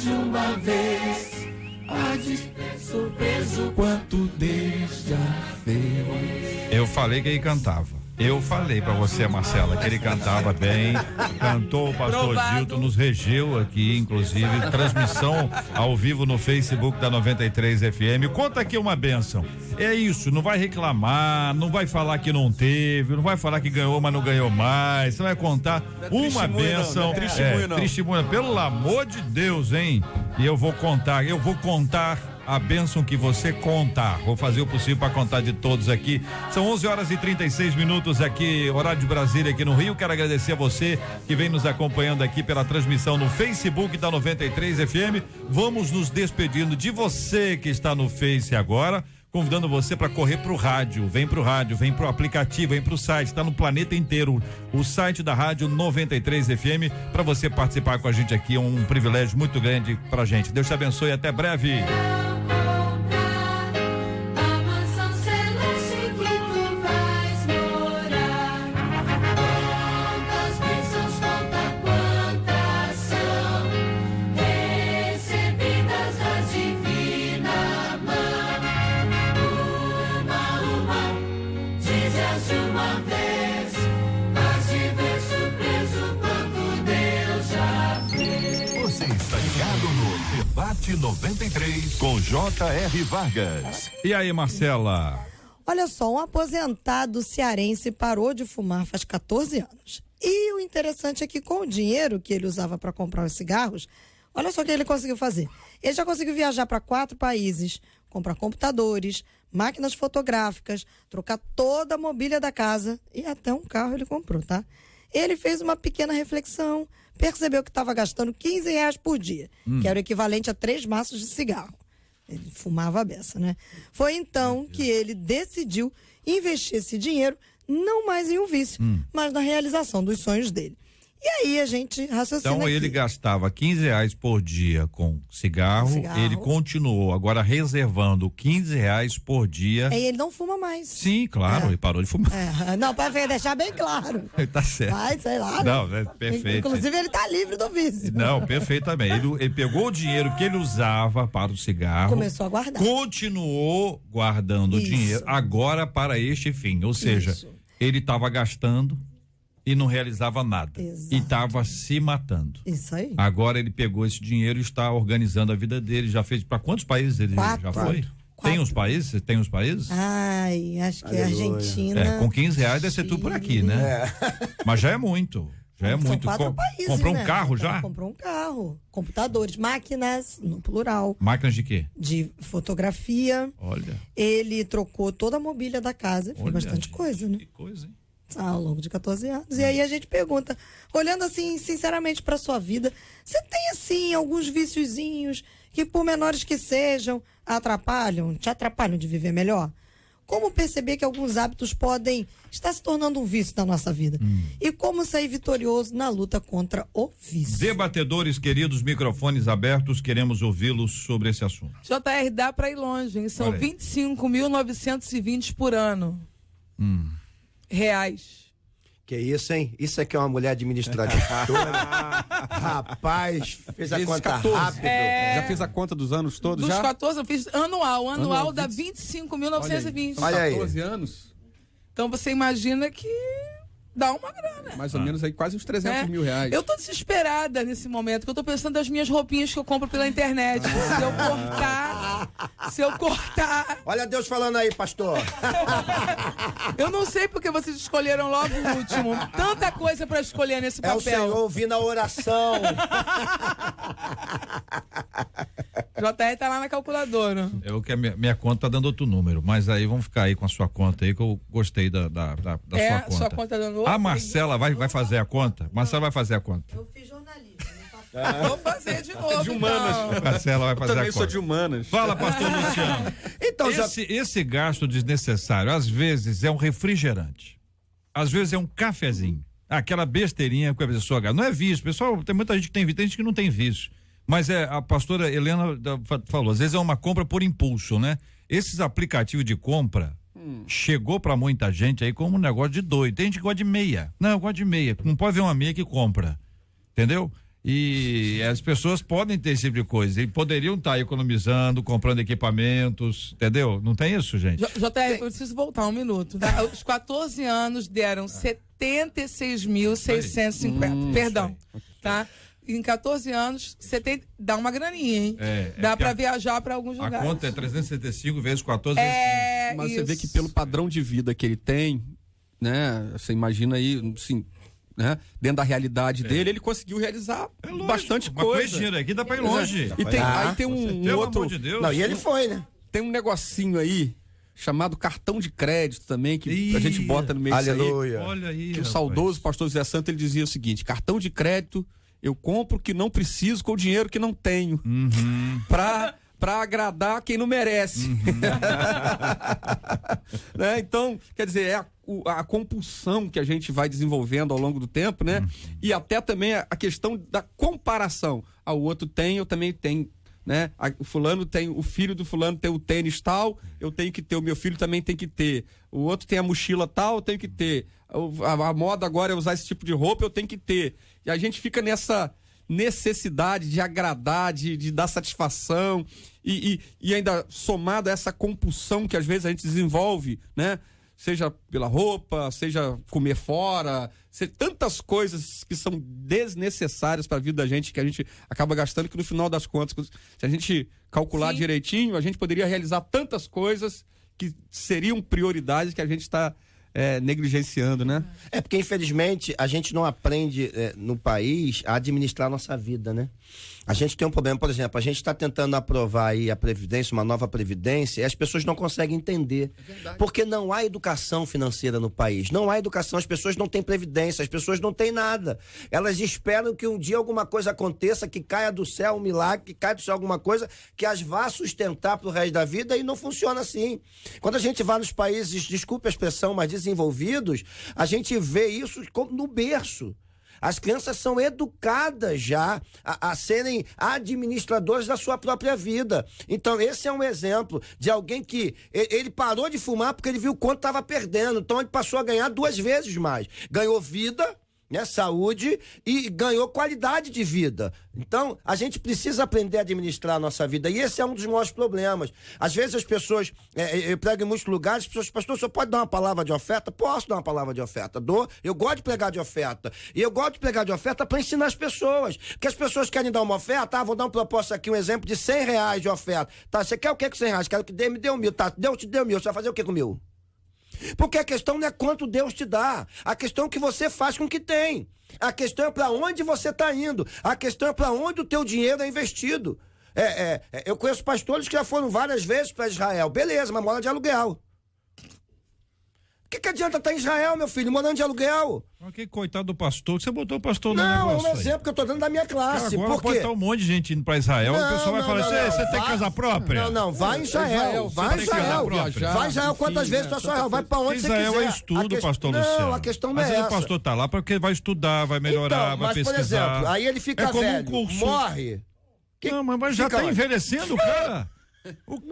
Uma vez, surpreso quanto Deus já fez. Eu falei que ele cantava. Eu falei pra você, Marcela, que ele cantava bem, cantou, o pastor Gilton nos regeu aqui, inclusive, transmissão ao vivo no Facebook da 93 FM. Conta aqui uma bênção. É isso, não vai reclamar, não vai falar que não teve, não vai falar que ganhou, mas não ganhou mais. Você vai contar uma bênção. Testemunha, pelo amor de Deus, hein? E eu vou contar a bênção que você contar. Vou fazer o possível para contar de todos aqui. São 11h36 aqui, horário de Brasília, aqui no Rio. Quero agradecer a você que vem nos acompanhando aqui pela transmissão no Facebook da 93 FM. Vamos nos despedindo de você que está no Face agora, convidando você para correr pro rádio. Vem pro rádio, vem pro aplicativo, vem pro site, está no planeta inteiro. O site da Rádio 93 FM, para você participar com a gente aqui, é um privilégio muito grande pra gente. Deus te abençoe e até breve. Debate 93 com J.R. Vargas. E aí, Marcela? Olha só, um aposentado cearense parou de fumar faz 14 anos. E o interessante é que com o dinheiro que ele usava para comprar os cigarros, olha só o que ele conseguiu fazer. Ele já conseguiu viajar para 4 países, comprar computadores, máquinas fotográficas, trocar toda a mobília da casa e até um carro ele comprou, tá? Ele fez uma pequena reflexão, percebeu que estava gastando R$15 por dia, que era o equivalente a 3 maços de cigarro. Ele fumava a beça, né? Foi então que ele decidiu investir esse dinheiro não mais em um vício, mas na realização dos sonhos dele. E aí a gente raciocina Então ele gastava R$15 por dia com cigarro, ele continuou agora reservando R$15 por dia. E ele não fuma mais. Sim, claro, ele parou de fumar. Não, para deixar bem claro. Tá certo. Mas, sei lá. Não, é perfeito. Inclusive ele tá livre do vício. Não, perfeitamente. Ele pegou o dinheiro que ele usava para o cigarro. Começou a guardar. Continuou guardando o dinheiro agora para este fim. Ou seja, ele estava gastando e não realizava nada. Exato. E estava se matando. Isso aí. Agora ele pegou esse dinheiro e está organizando a vida dele. Já fez para quantos países ele já foi? Tem os países? Tem os países? Ai, acho que é Argentina. Com R$15 deve ser tudo por aqui, né? Mas já é muito. Já é muito. 4 países, comprou né? um carro Então, já? Comprou um carro. Computadores, máquinas, no plural. Máquinas de quê? De fotografia. Olha. Ele trocou toda a mobília da casa. Fez bastante gente, coisa, né? Que coisa, hein? Ao longo de 14 anos. E aí a gente pergunta, olhando assim, sinceramente para sua vida, você tem assim alguns viciozinhos que, por menores que sejam, te atrapalham de viver melhor? Como perceber que alguns hábitos podem estar se tornando um vício na nossa vida? E como sair vitorioso na luta contra o vício? Debatedores queridos, microfones abertos, queremos ouvi-los sobre esse assunto. JR, dá para ir longe, hein? São 25.920 por ano. Reais. Que isso, hein? Isso é que é uma mulher administradora. Rapaz, fez a conta 14. rápido. Já fez a conta dos anos todos? Dos já? 14, eu fiz anual dá 25.920. Olha aí. 14 anos? Então você imagina que dá uma grana. Mais ou menos aí, quase uns 300 mil reais. Eu tô desesperada nesse momento, que eu tô pensando das minhas roupinhas que eu compro pela internet. Se eu cortar... Olha Deus falando aí, pastor. Eu não sei porque vocês escolheram logo o último. Tanta coisa pra escolher nesse papel. É o Senhor ouvindo a oração. JR tá lá na calculadora. Minha conta tá dando outro número, mas aí vamos ficar aí com a sua conta aí, que eu gostei da sua conta. Sua conta dando outro. A Marcela vai fazer a conta? Marcela vai fazer a conta. Eu fiz jornalismo. Vou fazer de novo. De humanas. Marcela vai fazer a Também conta. sou de humanas. Fala, pastor Luciano. Então, Esse gasto desnecessário, às vezes é um refrigerante, às vezes é um cafezinho, aquela besteirinha que a pessoa gasta. Não é vício, pessoal, tem muita gente que tem vício, tem gente que não tem vício. Mas a pastora Helena falou, às vezes é uma compra por impulso, né? Esses aplicativos de compra chegou pra muita gente aí como um negócio de doido. Tem gente que gosta de meia. Não, eu gosto de meia. Não pode ver uma meia que compra. Entendeu? E as pessoas podem ter esse tipo de coisa e poderiam estar economizando, comprando equipamentos, entendeu? Não tem isso, gente? JR, eu preciso voltar um minuto. Tá? Os 14 anos deram 76.650. Perdão, tá? Em 14 anos, dá uma graninha, hein? Dá pra viajar pra alguns lugares. A conta é 375 vezes 14 Mas você vê que pelo padrão de vida que ele tem, né? Você imagina aí, assim, né? Dentro da realidade dele, ele conseguiu realizar bastante coisa. Com esse dinheiro aqui dá pra ir longe. E tem, aí tem um outro... Amor de Deus. Não, e ele foi, né? Tem um negocinho aí chamado cartão de crédito também, que a gente bota no meio disso aí. Aleluia. Olha aí, Que o rapaz. saudoso pastor José Santo, ele dizia o seguinte: cartão de crédito eu compro que não preciso com o dinheiro que não tenho. Pra agradar quem não merece. Né? Então, quer dizer, é a compulsão que a gente vai desenvolvendo ao longo do tempo, né? E até também a questão da comparação. O outro tem, eu também tenho. Né? O fulano tem, o filho do fulano tem o tênis tal, eu tenho que ter, o meu filho também tem que ter. O outro tem a mochila tal, eu tenho que ter. A moda agora é usar esse tipo de roupa, eu tenho que ter. E a gente fica nessa necessidade de agradar, de dar satisfação e ainda somado a essa compulsão que às vezes a gente desenvolve, né? Seja pela roupa, seja comer fora, tantas coisas que são desnecessárias para a vida da gente, que a gente acaba gastando, que no final das contas, se a gente calcular direitinho, a gente poderia realizar tantas coisas que seriam prioridades que a gente está negligenciando, né? É porque, infelizmente, a gente não aprende no país a administrar a nossa vida, né? A gente tem um problema, por exemplo, a gente está tentando aprovar aí a Previdência, uma nova Previdência, e as pessoas não conseguem entender. Porque não há educação financeira no país. Não há educação, as pessoas não têm Previdência, as pessoas não têm nada. Elas esperam que um dia alguma coisa aconteça, que caia do céu um milagre, que caia do céu alguma coisa, que as vá sustentar pro resto da vida, e não funciona assim. Quando a gente vai nos países, desculpe a expressão, mais desenvolvidos, a gente vê isso como no berço. As crianças são educadas já a serem administradores da sua própria vida. Então, esse é um exemplo de alguém que ele parou de fumar porque ele viu quanto estava perdendo. Então, ele passou a ganhar 2 vezes mais. Ganhou vida, né, saúde, e ganhou qualidade de vida. Então, a gente precisa aprender a administrar a nossa vida, e esse é um dos maiores problemas. Às vezes as pessoas, eu prego em muitos lugares, as pessoas, pastor, você pode dar uma palavra de oferta? Posso dar uma palavra de oferta, eu gosto de pregar de oferta, e eu gosto de pregar de oferta para ensinar as pessoas, porque as pessoas querem dar uma oferta, vou dar um propósito aqui, um exemplo de R$100 de oferta, tá, você quer o que com R$100? Quero que me dê 1.000, tá, Deus te deu 1.000, você vai fazer o que com 1.000? Porque a questão não é quanto Deus te dá, a questão é o que você faz com o que tem, a questão é para onde você está indo, a questão é para onde o teu dinheiro é investido. Eu conheço pastores que já foram várias vezes para Israel, beleza, mas mora de aluguel. O que adianta estar em Israel, meu filho, morando de aluguel? Que coitado do pastor, você botou o pastor no negócio. Não, é um exemplo que eu tô dando da minha classe. Agora pode estar um monte de gente indo para Israel, o pessoal vai falar assim, você tem casa própria? Não, vai em Israel, vai em Israel. Vai em Israel quantas vezes tu Israel, vai para onde você quiser. Israel é estudo, pastor Luciano. Não, a questão não é essa. Às vezes o pastor tá lá porque vai estudar, vai melhorar, então, vai pesquisar. Mas, por exemplo, aí ele fica velho, morre. Não, mas já tá envelhecendo o cara.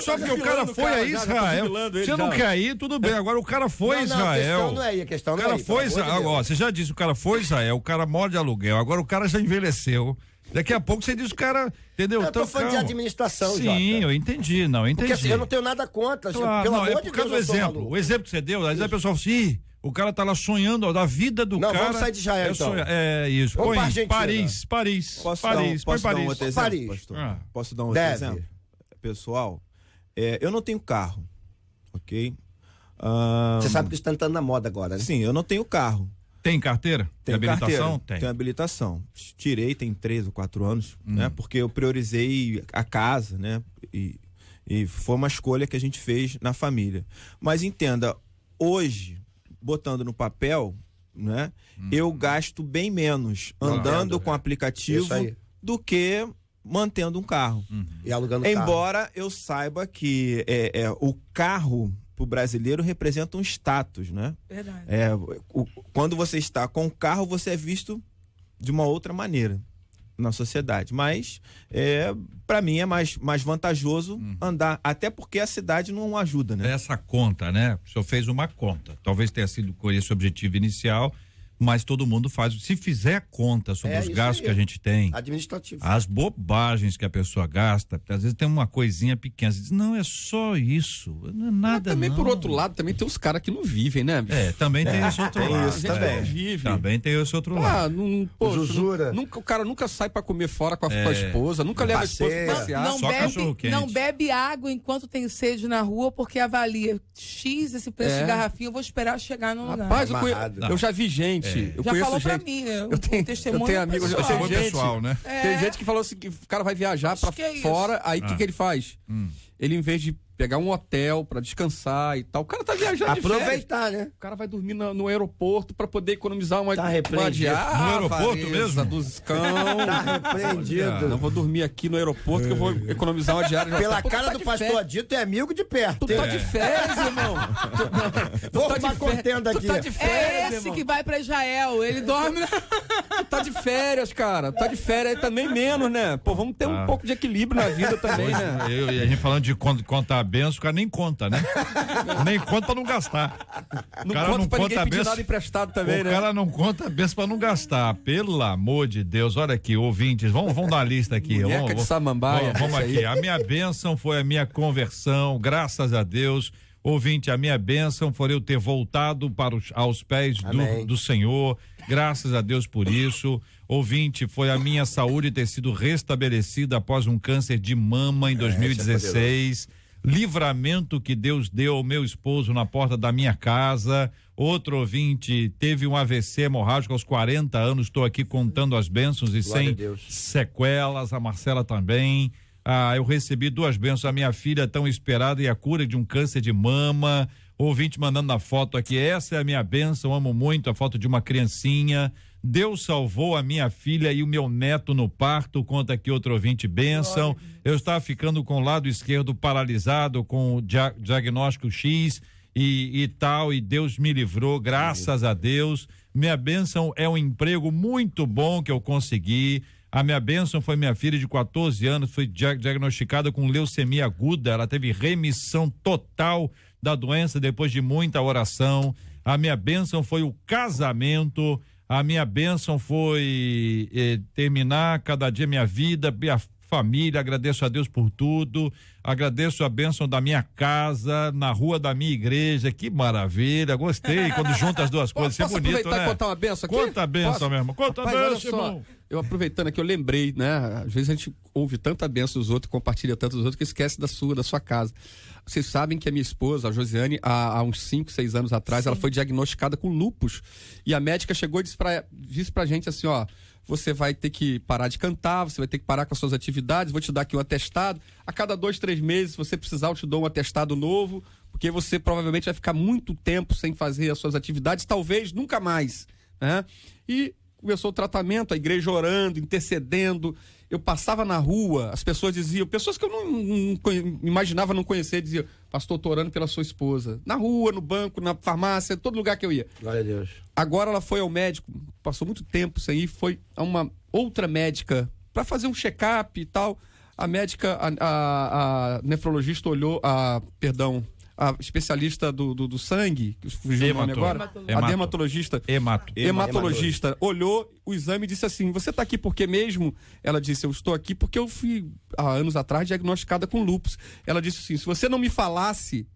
Só porque o cara foi a Israel. Você não quer ir, tudo bem. Agora o cara foi a Israel. A questão não é aí. Você já disse, o cara foi a Israel, o cara mora de aluguel, agora o cara já envelheceu. Daqui a pouco você diz o cara, entendeu? Eu tô falando de administração, Sim, eu entendi, não, entendi. Porque assim, eu não tenho nada contra, claro, pelo amor de Deus. Exemplo, o exemplo que você deu, às vezes a pessoa fala assim, o cara tá lá sonhando, ó, da vida do cara. Não, vamos sair de Israel, então. É isso. Põe Paris. Posso dar um outro exemplo, pastor? Posso dar um outro exemplo? Pessoal, eu não tenho carro, ok? Você sabe que está entrando na moda agora, né? Sim, eu não tenho carro. Tem carteira? Tem habilitação? Tem habilitação. Tirei, tem 3 ou 4 anos, né? Porque eu priorizei a casa, né? E foi uma escolha que a gente fez na família. Mas entenda, hoje, botando no papel, né? Eu gasto bem menos andando com aplicativo do que mantendo um carro. E alugando Embora eu saiba que o carro pro brasileiro representa um status, né? Verdade. Quando você está com o carro, você é visto de uma outra maneira na sociedade. Mas para mim é mais vantajoso andar, até porque a cidade não ajuda, né? Essa conta, né? O senhor fez uma conta. Talvez tenha sido com esse objetivo inicial, mas todo mundo faz. Se fizer conta sobre os gastos que a gente tem, administrativo, as bobagens que a pessoa gasta, às vezes tem uma coisinha pequena, você diz, não, é só isso, não é nada. Mas também, não. Por outro lado, também tem os caras que não vivem, né? Também tem esse outro lado. Isso também. Também tem esse outro lado. O cara nunca sai pra comer fora com a esposa, nunca leva a esposa pra passear. Não bebe água enquanto tem sede na rua, porque avalia X esse preço de garrafinha, eu vou esperar chegar no lugar. Rapaz, eu já vi gente. Eu já falou gente, pra mim, eu tenho amigos, pessoal, né? Tem gente que falou assim que o cara vai viajar pra fora, aí o que ele faz? Ele, em vez de pegar um hotel pra descansar e tal, o cara tá viajando aproveitar, né? O cara vai dormir no aeroporto pra poder economizar uma diária. No aeroporto mesmo? Dos cão. Tá repreendido. Não vou dormir aqui no aeroporto que eu vou economizar uma diária. Pela cara do pastor Adito, é amigo de perto. Tu tá de férias, irmão. Vou arrumar contenda aqui. Tu tá de férias, esse irmão que vai pra Israel, ele dorme Tu tá de férias, cara. Tá de férias também menos, né? Pô, vamos ter um pouco de equilíbrio na vida também, né? E a gente falando de contar a benção, o cara nem conta, né? Nem conta pra não gastar. Não conta pra ninguém pedir nada emprestado também, né? O cara não conta a benção pra não gastar. Pelo amor de Deus, olha aqui, ouvintes, vamos dar uma lista aqui. Boneca de samambaia. Vamos aqui. A minha bênção foi a minha conversão, graças a Deus. Ouvinte, a minha bênção foi eu ter voltado aos pés do Senhor, graças a Deus por isso. Ouvinte, foi a minha saúde ter sido restabelecida após um câncer de mama em 2016. Livramento que Deus deu ao meu esposo na porta da minha casa. Outro ouvinte teve um AVC hemorrágico aos 40 anos, estou aqui contando as bênçãos e sem sequelas, a Marcela também. Eu recebi 2 bênçãos, a minha filha tão esperada e a cura de um câncer de mama. Ouvinte mandando a foto aqui, essa é a minha bênção, amo muito, a foto de uma criancinha. Deus salvou a minha filha e o meu neto no parto, conta aqui outro ouvinte, bênção. Eu estava ficando com o lado esquerdo paralisado com o diagnóstico X e tal, e Deus me livrou, graças a Deus. Minha bênção é um emprego muito bom que eu consegui. A minha bênção foi minha filha de 14 anos, foi diagnosticada com leucemia aguda, ela teve remissão total da doença depois de muita oração. A minha bênção foi o casamento. A minha bênção foi terminar cada dia minha vida, minha família. Agradeço a Deus por tudo. Agradeço a bênção da minha casa, na rua da minha igreja. Que maravilha, gostei quando junta as duas coisas. Isso é bonito, aproveitar né? E contar uma bênção aqui? Conta a bênção, meu irmão. Conta a bênção, irmão. Eu aproveitando aqui, eu lembrei, né? Às vezes a gente ouve tanta bênção dos outros, compartilha tanto dos outros, que esquece da sua casa. Vocês sabem que a minha esposa, a Josiane, há uns 5, 6 anos atrás, ela foi diagnosticada com lúpus. E a médica chegou e disse pra gente assim, ó, você vai ter que parar de cantar, você vai ter que parar com as suas atividades, vou te dar aqui um atestado. A cada 2, 3 meses, se você precisar, eu te dou um atestado novo, porque você provavelmente vai ficar muito tempo sem fazer as suas atividades, talvez nunca mais, né? E começou o tratamento, a igreja orando, intercedendo. Eu passava na rua, as pessoas diziam, pessoas que eu não imaginava não conhecer, diziam, pastor, tô orando pela sua esposa. Na rua, no banco, na farmácia, todo lugar que eu ia. Glória a Deus. Agora ela foi ao médico, passou muito tempo sem ir, foi a uma outra médica para fazer um check-up e tal. A médica, a nefrologista olhou, a especialista do sangue, que fugiu o nome agora, a dermatologista, hematologista, olhou o exame e disse assim, você está aqui porque mesmo? Ela disse, eu estou aqui porque eu fui, há anos atrás, diagnosticada com lúpus. Ela disse assim, se você não me falasse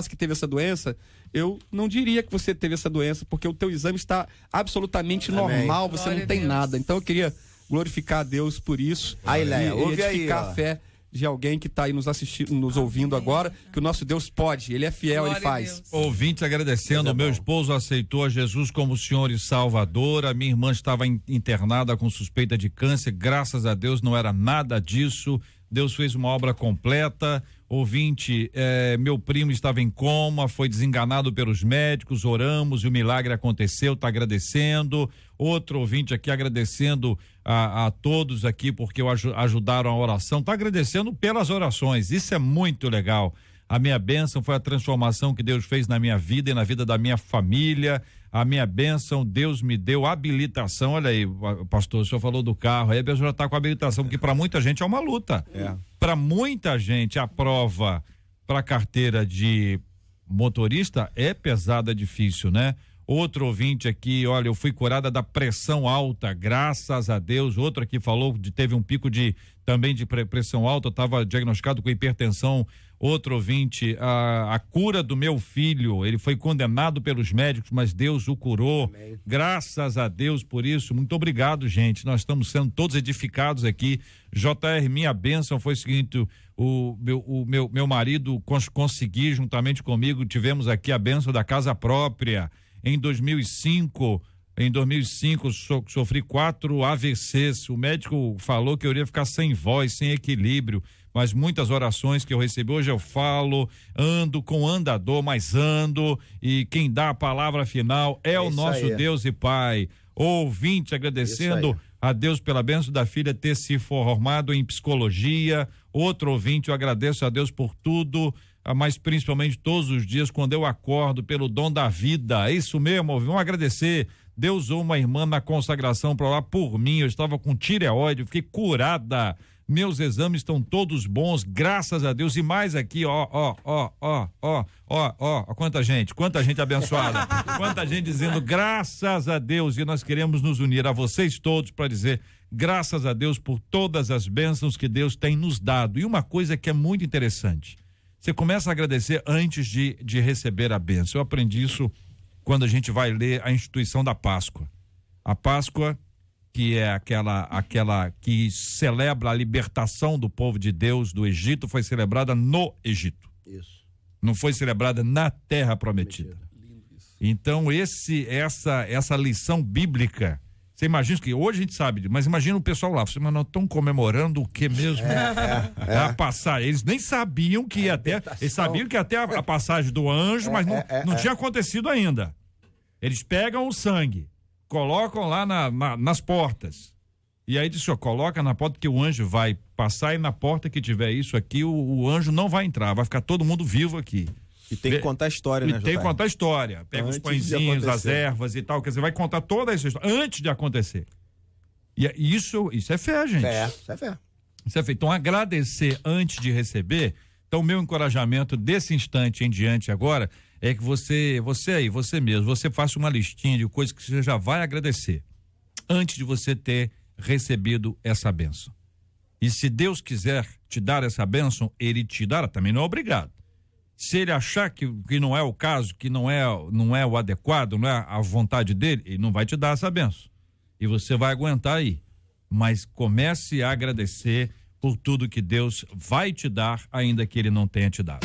que teve essa doença, eu não diria que você teve essa doença, porque o teu exame está absolutamente normal, você Glória não tem a Deus. nada. Então eu queria glorificar a Deus por isso. Aí, Léia, ouve aí, edificar ó. a fé de alguém que está aí nos assistindo, nos ouvindo agora, que o nosso Deus pode, ele é fiel, Glória ele faz. Ouvinte agradecendo, meu esposo aceitou a Jesus como Senhor e Salvador, a minha irmã estava internada com suspeita de câncer, graças a Deus não era nada disso, Deus fez uma obra completa. Ouvinte, meu primo estava em coma, foi desenganado pelos médicos, oramos e o milagre aconteceu, está agradecendo. Outro ouvinte aqui agradecendo a todos aqui porque ajudaram a oração, está agradecendo pelas orações, isso é muito legal. A minha bênção foi a transformação que Deus fez na minha vida e na vida da minha família. A minha bênção, Deus me deu habilitação. Olha aí, pastor, o senhor falou do carro, aí a pessoa já está com habilitação, porque para muita gente é uma luta. Para muita gente, a prova para carteira de motorista é pesada, difícil, né? Outro ouvinte aqui, olha, eu fui curada da pressão alta, graças a Deus. Outro aqui falou que teve um pico também de pressão alta, estava diagnosticado com hipertensão. Outro ouvinte, a cura do meu filho, ele foi condenado pelos médicos, mas Deus o curou. Amém. Graças a Deus por isso. Muito obrigado, gente. Nós estamos sendo todos edificados aqui. JR, minha bênção foi o seguinte: o meu marido consegui, juntamente comigo, tivemos aqui a bênção da casa própria. Em 2005, sofri 4 AVCs. O médico falou que eu iria ficar sem voz, sem equilíbrio, mas muitas orações que eu recebi. Hoje eu falo, ando com andador, mas ando, e quem dá a palavra final é o nosso Deus e Pai. Ouvinte agradecendo a Deus pela bênção da filha ter se formado em psicologia. Outro ouvinte, eu agradeço a Deus por tudo, mas principalmente todos os dias quando eu acordo, pelo dom da vida. É isso mesmo, vamos agradecer. Deus usou uma irmã na consagração para orar por mim, eu estava com tireoide, fiquei curada, meus exames estão todos bons, graças a Deus. E mais aqui, ó, quanta gente abençoada, quanta gente dizendo graças a Deus, e nós queremos nos unir a vocês todos para dizer graças a Deus por todas as bênçãos que Deus tem nos dado. E uma coisa que é muito interessante, você começa a agradecer antes de receber a bênção. Eu aprendi isso quando a gente vai ler a instituição da Páscoa. A Páscoa, que é aquela que celebra a libertação do povo de Deus do Egito, foi celebrada no Egito. Isso. Não foi celebrada na Terra Prometida. Então, essa lição bíblica, você imagina que hoje a gente sabe, mas imagina o pessoal lá, mas não estão comemorando o que mesmo? A passar, eles nem sabiam que ia até, eles sabiam que até a passagem do anjo, mas não tinha acontecido ainda. Eles pegam o sangue, colocam lá nas portas, e aí diz, coloca na porta que o anjo vai passar, e na porta que tiver isso aqui, o anjo não vai entrar, vai ficar todo mundo vivo aqui. E tem que contar a história, né, Tem que contar a história. Pega os pãezinhos, as ervas e tal. Quer dizer, vai contar toda essa história antes de acontecer. E isso é fé, gente. Isso é fé. Isso é fé. Então, agradecer antes de receber. Então, o meu encorajamento desse instante em diante agora é que você mesmo, você faça uma listinha de coisas que você já vai agradecer antes de você ter recebido essa bênção. E se Deus quiser te dar essa bênção, ele te dará. Também não é obrigado. Se ele achar que não é o caso, que não é o adequado, não é a vontade dele, ele não vai te dar essa bênção. E você vai aguentar aí. Mas comece a agradecer por tudo que Deus vai te dar, ainda que ele não tenha te dado.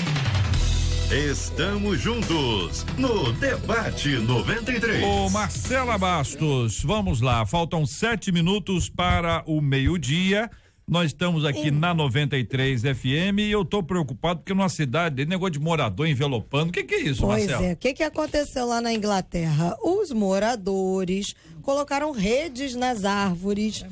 Estamos juntos no Debate 93. Ô Marcela Bastos, vamos lá, faltam 7 minutos para o meio-dia. Nós estamos aqui na 93 FM e eu tô preocupado porque numa cidade tem negócio de morador envelopando. O que é isso, Marcelo? Pois é, o que aconteceu lá na Inglaterra? Os moradores colocaram redes nas árvores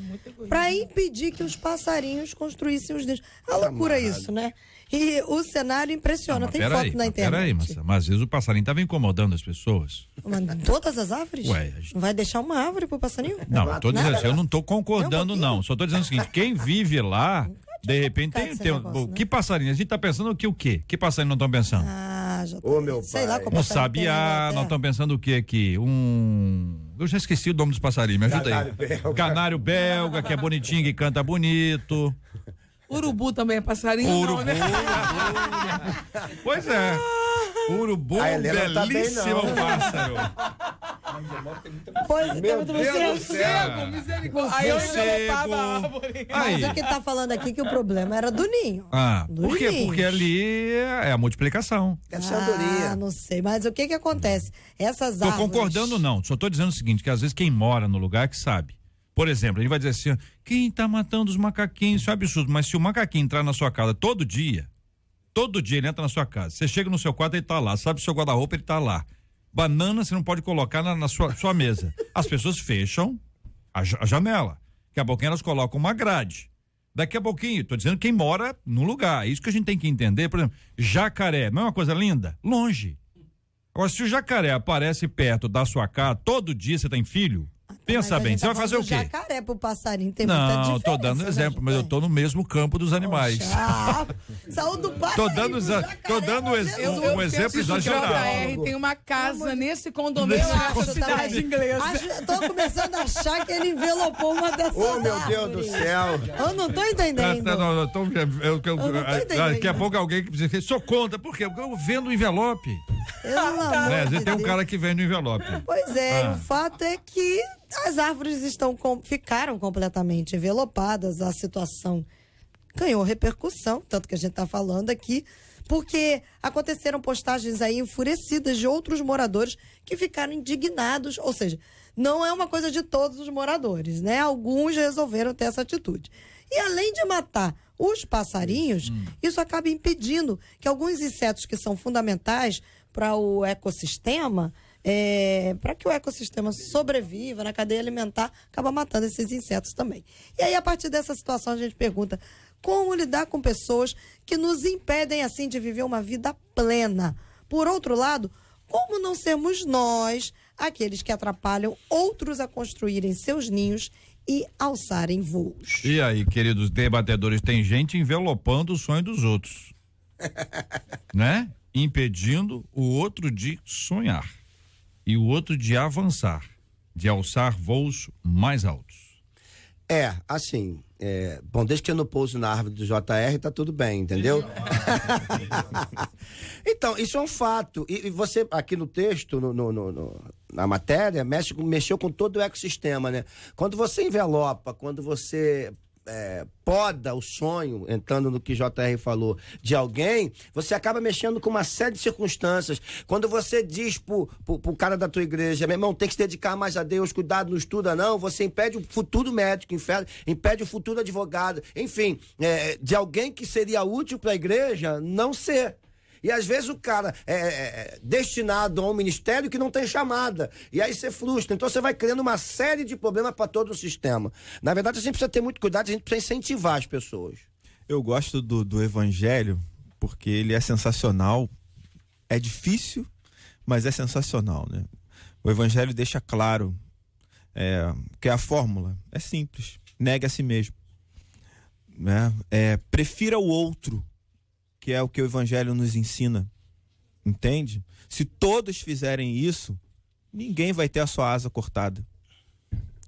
para impedir que os passarinhos construíssem os ninhos. É loucura isso, né? E o cenário impressiona. Tem foto na internet. Peraí, mas às vezes o passarinho estava incomodando as pessoas. Mas todas as árvores? Ué, não vai deixar uma árvore pro passarinho? Não, eu tô dizendo assim, eu não tô concordando não. Só tô dizendo o seguinte, quem vive lá, de repente que passarinho? A gente tá pensando que o quê? Que passarinho não estão pensando? Já tá. Ô, meu pai. Sei lá como Um sabiá, não estão pensando o que aqui? Eu já esqueci o nome dos passarinhos, me ajuda aí. Canário belga, que é bonitinho, que canta bonito. Urubu também é passarinho? Urubu. Não, né? Pois é. Urubu, belíssimo pássaro. Pois é, Meu Deus do céu. Misericórdia. Aí eu envelopava a árvore. Mas o que tá falando aqui que o problema era do ninho. Por quê? Porque ali é a multiplicação. Não sei, mas o que acontece? Essas árvores... Tô concordando não, só tô dizendo o seguinte, que às vezes quem mora no lugar que sabe. Por exemplo, a gente vai dizer assim, quem tá matando os macaquinhos, isso é absurdo, mas se o macaquinho entrar na sua casa todo dia ele entra na sua casa, você chega no seu quarto, ele tá lá, sabe o seu guarda-roupa, ele tá lá. Banana você não pode colocar na sua mesa. As pessoas fecham a janela, daqui a pouquinho elas colocam uma grade, daqui a pouquinho, tô dizendo quem mora no lugar, é isso que a gente tem que entender. Por exemplo, jacaré, não é uma coisa linda? Longe. Agora, se o jacaré aparece perto da sua casa, todo dia você tem filho, pensa bem, você vai fazer o quê? Jacaré pro passarinho tem muita diferença. Não, tô dando exemplo, mas eu tô no mesmo campo dos animais. Saúde do passarinho. Tô dando um exemplo exagerado. JR tem uma casa nesse condomínio na cidade inglesa. Tô começando a achar que ele envelopou uma dessas árvores. Meu Deus do céu. Eu não tô entendendo. Daqui a pouco alguém que diz, sou contra, por quê? Porque eu vendo o envelope. Às vezes tem um cara que vende o envelope. Pois é, o fato é que as árvores ficaram completamente envelopadas, a situação ganhou repercussão, tanto que a gente está falando aqui, porque aconteceram postagens aí enfurecidas de outros moradores que ficaram indignados, ou seja, não é uma coisa de todos os moradores, né? Alguns resolveram ter essa atitude. E além de matar os passarinhos, isso acaba impedindo que alguns insetos que são fundamentais para o ecossistema, para que o ecossistema sobreviva na cadeia alimentar, acaba matando esses insetos também. E aí, a partir dessa situação, a gente pergunta como lidar com pessoas que nos impedem, assim, de viver uma vida plena. Por outro lado, como não sermos nós aqueles que atrapalham outros a construírem seus ninhos e alçarem voos? E aí, queridos debatedores, tem gente envelopando o sonho dos outros, né? Impedindo o outro de sonhar e o outro de avançar, de alçar voos mais altos. Bom, desde que eu não pouso na árvore do JR, tá tudo bem, entendeu? Então, isso é um fato. E você, aqui no texto, na matéria, mexeu com todo o ecossistema, né? Quando você envelopa, quando você poda o sonho, entrando no que JR falou, de alguém, você acaba mexendo com uma série de circunstâncias. Quando você diz pro cara da tua igreja, meu irmão, tem que se dedicar mais a Deus, cuidado, não estuda não, você impede o futuro médico, impede o futuro advogado, enfim, de alguém que seria útil para a igreja não ser. E às vezes o cara é destinado a um ministério que não tem chamada. E aí você frustra. Então você vai criando uma série de problemas para todo o sistema. Na verdade, a gente precisa ter muito cuidado, a gente precisa incentivar as pessoas. Eu gosto do evangelho porque ele é sensacional. É difícil, mas é sensacional, né? O evangelho deixa claro que a fórmula é simples. Negue a si mesmo. Né? Prefira o outro, que é o que o evangelho nos ensina, entende? Se todos fizerem isso, ninguém vai ter a sua asa cortada.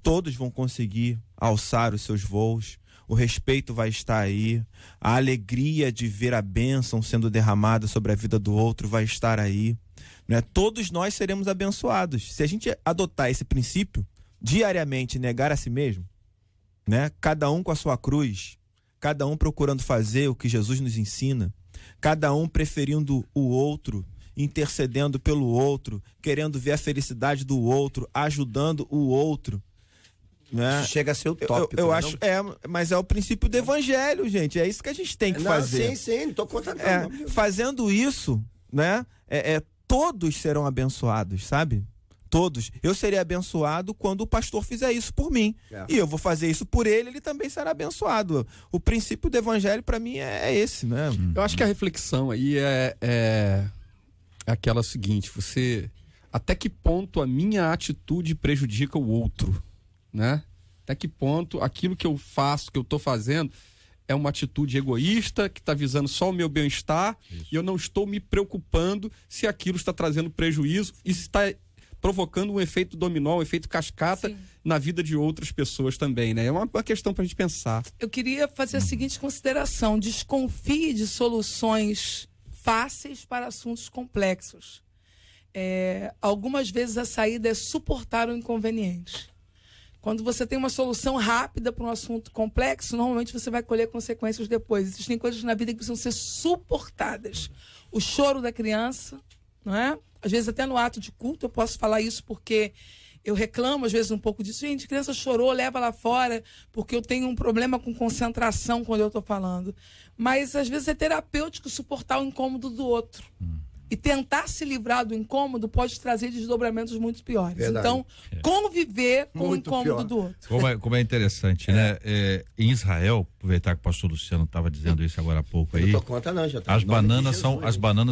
Todos vão conseguir alçar os seus voos, o respeito vai estar aí, a alegria de ver a bênção sendo derramada sobre a vida do outro vai estar aí, né? Todos nós seremos abençoados. Se a gente adotar esse princípio, diariamente negar a si mesmo, né? Cada um com a sua cruz, cada um procurando fazer o que Jesus nos ensina, cada um preferindo o outro, intercedendo pelo outro, querendo ver a felicidade do outro, ajudando o outro, né? Isso chega a ser utópico. Eu acho, mas é o princípio do evangelho, gente. É isso que a gente tem que fazer. Sim, não tô contra não. Fazendo isso, né? Todos serão abençoados, sabe? Todos. Eu serei abençoado quando o pastor fizer isso por mim. E eu vou fazer isso por ele, ele também será abençoado. O princípio do evangelho, para mim, é esse, né? Eu acho que a reflexão aí é aquela seguinte: até que ponto a minha atitude prejudica o outro, né? Até que ponto aquilo que eu faço, que eu tô fazendo, é uma atitude egoísta, que está visando só o meu bem-estar, e eu não estou me preocupando se aquilo está trazendo prejuízo e se está provocando um efeito dominó, um efeito cascata. Sim. Na vida de outras pessoas também, né? É uma questão para a gente pensar. Eu queria fazer a seguinte consideração: desconfie de soluções fáceis para assuntos complexos. Algumas vezes a saída é suportar o inconveniente. Quando você tem uma solução rápida para um assunto complexo, normalmente você vai colher consequências depois. Existem coisas na vida que precisam ser suportadas. O choro da criança, não é? Às vezes até no ato de culto eu posso falar isso porque eu reclamo às vezes um pouco disso. Gente, criança chorou, leva lá fora, porque eu tenho um problema com concentração quando eu estou falando. Mas às vezes é terapêutico suportar o incômodo do outro. E tentar se livrar do incômodo pode trazer desdobramentos muito piores. Verdade. Então, conviver com Muito o incômodo pior. do outro. Como é interessante, né? Em Israel, aproveitar que o pastor Luciano estava dizendo isso agora há pouco aí. Não tô contra não, já tá. As bananas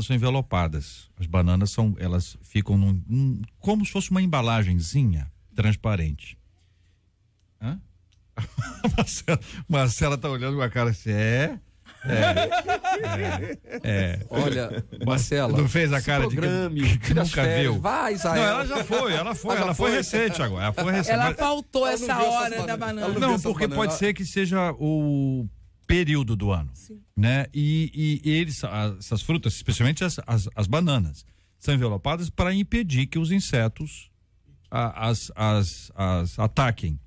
são envelopadas. As bananas elas ficam como se fosse uma embalagenzinha transparente. Hã? Marcela tá olhando com a cara assim, Olha, Marcela, não fez a cara de que nunca viu. Vai, Israel. Não, ela foi recente agora. Ela faltou Ela não essa viu essas hora da bananas. banana. Ela Não, essa porque banana. pode ser que seja o período do ano, né? E essas frutas, especialmente as bananas, são envelopadas para impedir que os insetos as ataquem.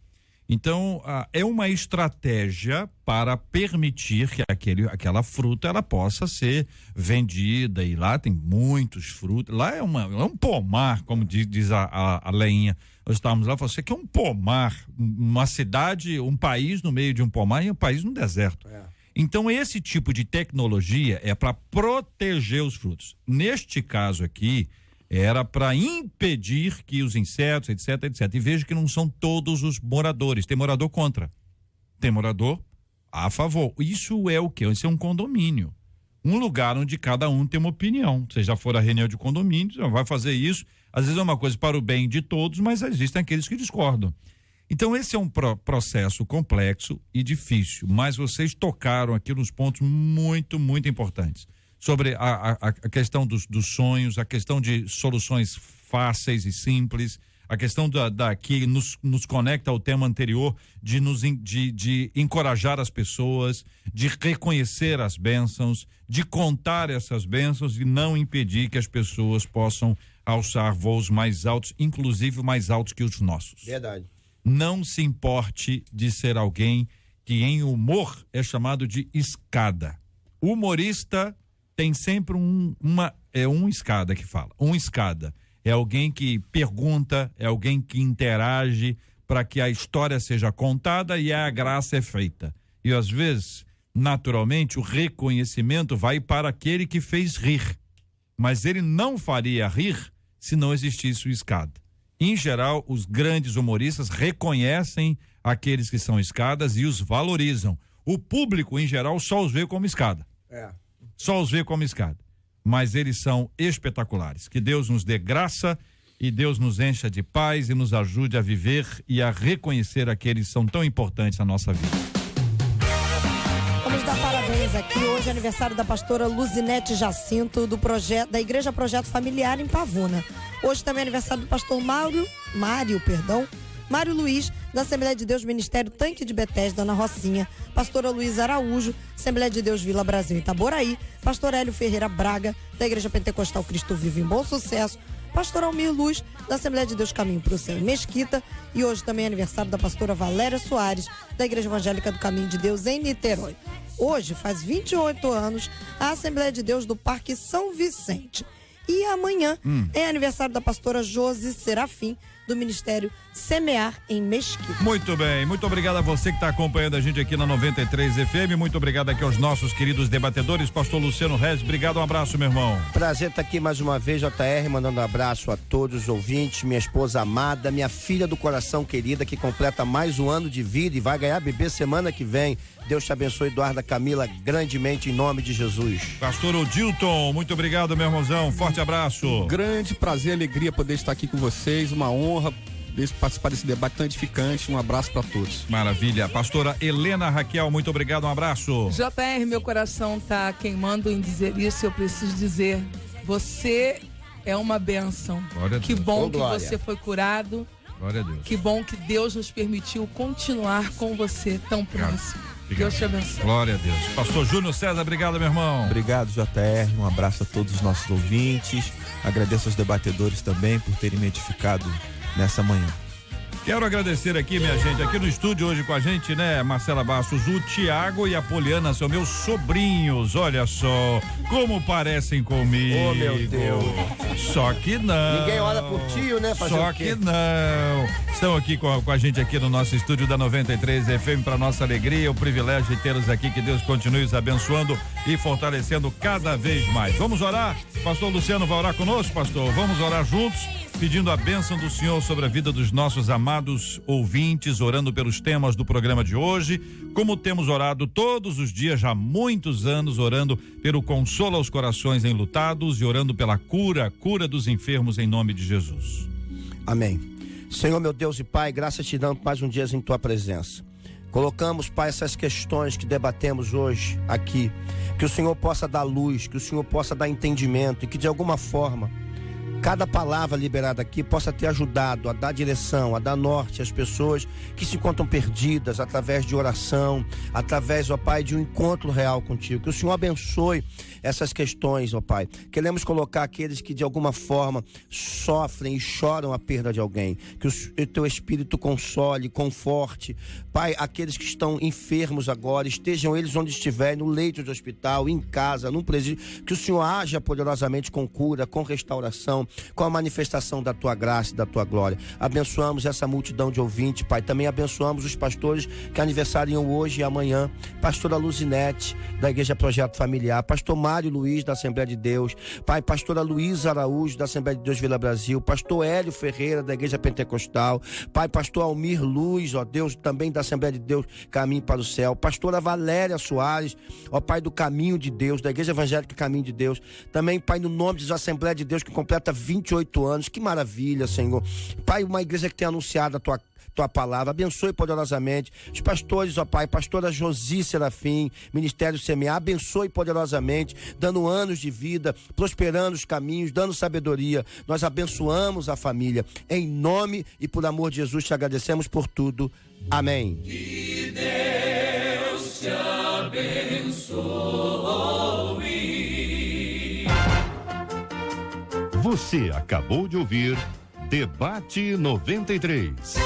Então, é uma estratégia para permitir que aquela fruta ela possa ser vendida, e lá tem muitos frutos. Lá é um pomar, como diz a Leinha. Nós estávamos lá, você que é um pomar, uma cidade, um país no meio de um pomar e um país no deserto. Então, esse tipo de tecnologia é para proteger os frutos. Neste caso aqui, era para impedir que os insetos, etc. E veja que não são todos os moradores. Tem morador contra. Tem morador a favor. Isso é o quê? Isso é um condomínio. Um lugar onde cada um tem uma opinião. Você já for a reunião de condomínio, você vai fazer isso. Às vezes é uma coisa para o bem de todos, mas existem aqueles que discordam. Então, esse é um processo complexo e difícil, mas vocês tocaram aqui nos pontos muito, muito importantes. Sobre a questão dos sonhos, a questão de soluções fáceis e simples, a questão que nos conecta ao tema anterior, de encorajar as pessoas, de reconhecer as bênçãos, de contar essas bênçãos e não impedir que as pessoas possam alçar voos mais altos, inclusive mais altos que os nossos. Verdade. Não se importe de ser alguém que em humor é chamado de escada. O humorista tem sempre um escada que fala. Um escada. É alguém que pergunta, é alguém que interage para que a história seja contada e a graça é feita. E às vezes, naturalmente, o reconhecimento vai para aquele que fez rir. Mas ele não faria rir se não existisse o escada. Em geral, os grandes humoristas reconhecem aqueles que são escadas e os valorizam. O público, em geral, só os vê como escada. Só os vê como escada. Mas eles são espetaculares. Que Deus nos dê graça e Deus nos encha de paz e nos ajude a viver e a reconhecer aqueles que são tão importantes na nossa vida. Vamos dar parabéns aqui. Hoje é aniversário da pastora Luzinete Jacinto, da Igreja Projeto Familiar em Pavuna. Hoje também é aniversário do pastor Mário Luiz, da Assembleia de Deus Ministério Tanque de Betesda, na Rocinha. Pastora Luiz Araújo, Assembleia de Deus Vila Brasil, Itaboraí. Pastor Hélio Ferreira Braga, da Igreja Pentecostal Cristo Vivo em Bom Sucesso. Pastor Almir Luz, da Assembleia de Deus Caminho para o Céu em Mesquita. E hoje também é aniversário da pastora Valéria Soares, da Igreja Evangélica do Caminho de Deus em Niterói. Hoje faz 28 anos a Assembleia de Deus do Parque São Vicente. E amanhã é aniversário da pastora Josi Serafim, do Ministério Semear em Mesquita. Muito bem, muito obrigado a você que está acompanhando a gente aqui na 93 FM, muito obrigado aqui aos nossos queridos debatedores, pastor Luciano Reis, obrigado, um abraço, meu irmão. Prazer estar aqui mais uma vez, JR, mandando um abraço a todos os ouvintes, minha esposa amada, minha filha do coração querida, que completa mais um ano de vida e vai ganhar bebê semana que vem. Deus te abençoe, Eduarda Camila, grandemente, em nome de Jesus. Pastor Odilton, muito obrigado, meu irmãozão, forte abraço. Um grande prazer e alegria poder estar aqui com vocês, uma honra participar desse debate tão edificante, um abraço para todos. Maravilha. Pastora Helena Raquel, muito obrigado, um abraço. JR, meu coração tá queimando em dizer isso, eu preciso dizer, você é uma bênção. Glória a Deus. Que bom que glória. você foi curado. Glória a Deus. Que bom que Deus nos permitiu continuar com você tão próximo. Obrigado. Deus te abençoe. Glória a Deus. Pastor Júnior César, obrigado, meu irmão. Obrigado, JR. Um abraço a todos os nossos ouvintes. Agradeço aos debatedores também por terem me edificado nessa manhã. Quero agradecer aqui, minha gente, aqui no estúdio hoje com a gente, né, Marcela Bastos, o Tiago e a Poliana são meus sobrinhos, olha só, como parecem comigo. Oh, meu Deus. Só que não. Ninguém olha por tio, né? Fazer Só o quê? que não. Estão aqui com a gente aqui no nosso estúdio da 93 FM, para nossa alegria, o privilégio de tê-los aqui, que Deus continue os abençoando e fortalecendo cada vez mais. Vamos orar? Pastor Luciano vai orar conosco, pastor? Vamos orar juntos, pedindo a bênção do Senhor sobre a vida dos nossos amados ouvintes, orando pelos temas do programa de hoje, como temos orado todos os dias, já há muitos anos, orando pelo consolo aos corações enlutados e orando pela cura dos enfermos em nome de Jesus. Amém. Senhor, meu Deus e Pai, graças te damos mais um dia em tua presença. Colocamos, Pai, essas questões que debatemos hoje aqui, que o Senhor possa dar luz, que o Senhor possa dar entendimento e que de alguma forma cada palavra liberada aqui possa ter ajudado a dar direção, a dar norte às pessoas que se encontram perdidas através de oração, através, ó Pai, de um encontro real contigo. Que o Senhor abençoe essas questões, ó Pai. Queremos colocar aqueles que de alguma forma sofrem e choram a perda de alguém. Que o teu Espírito console, conforte, Pai, aqueles que estão enfermos agora, estejam eles onde estiverem, no leito de hospital, em casa, num presídio, que o Senhor haja poderosamente com cura, com restauração, com a manifestação da tua graça e da tua glória. Abençoamos essa multidão de ouvintes, Pai. Também abençoamos os pastores que aniversariam hoje e amanhã. Pastora Luzinete, da Igreja Projeto Familiar. Pastor Mário Luiz, da Assembleia de Deus. Pai, pastora Luiz Araújo, da Assembleia de Deus Vila Brasil. Pastor Hélio Ferreira, da Igreja Pentecostal. Pai, pastor Almir Luz, ó Deus, também da Assembleia de Deus Caminho para o Céu. Pastora Valéria Soares, ó Pai, do Caminho de Deus, da Igreja Evangélica Caminho de Deus. Também, Pai, no nome da Assembleia de Deus, que completa 28 anos, que maravilha, Senhor. Pai, uma igreja que tem anunciado a tua palavra, abençoe poderosamente os pastores, ó Pai, pastora Josi Serafim, Ministério Semear, abençoe poderosamente, dando anos de vida, prosperando os caminhos, dando sabedoria. Nós abençoamos a família, em nome e por amor de Jesus te agradecemos por tudo, amém. Que Deus te abençoe. Você acabou de ouvir Debate 93.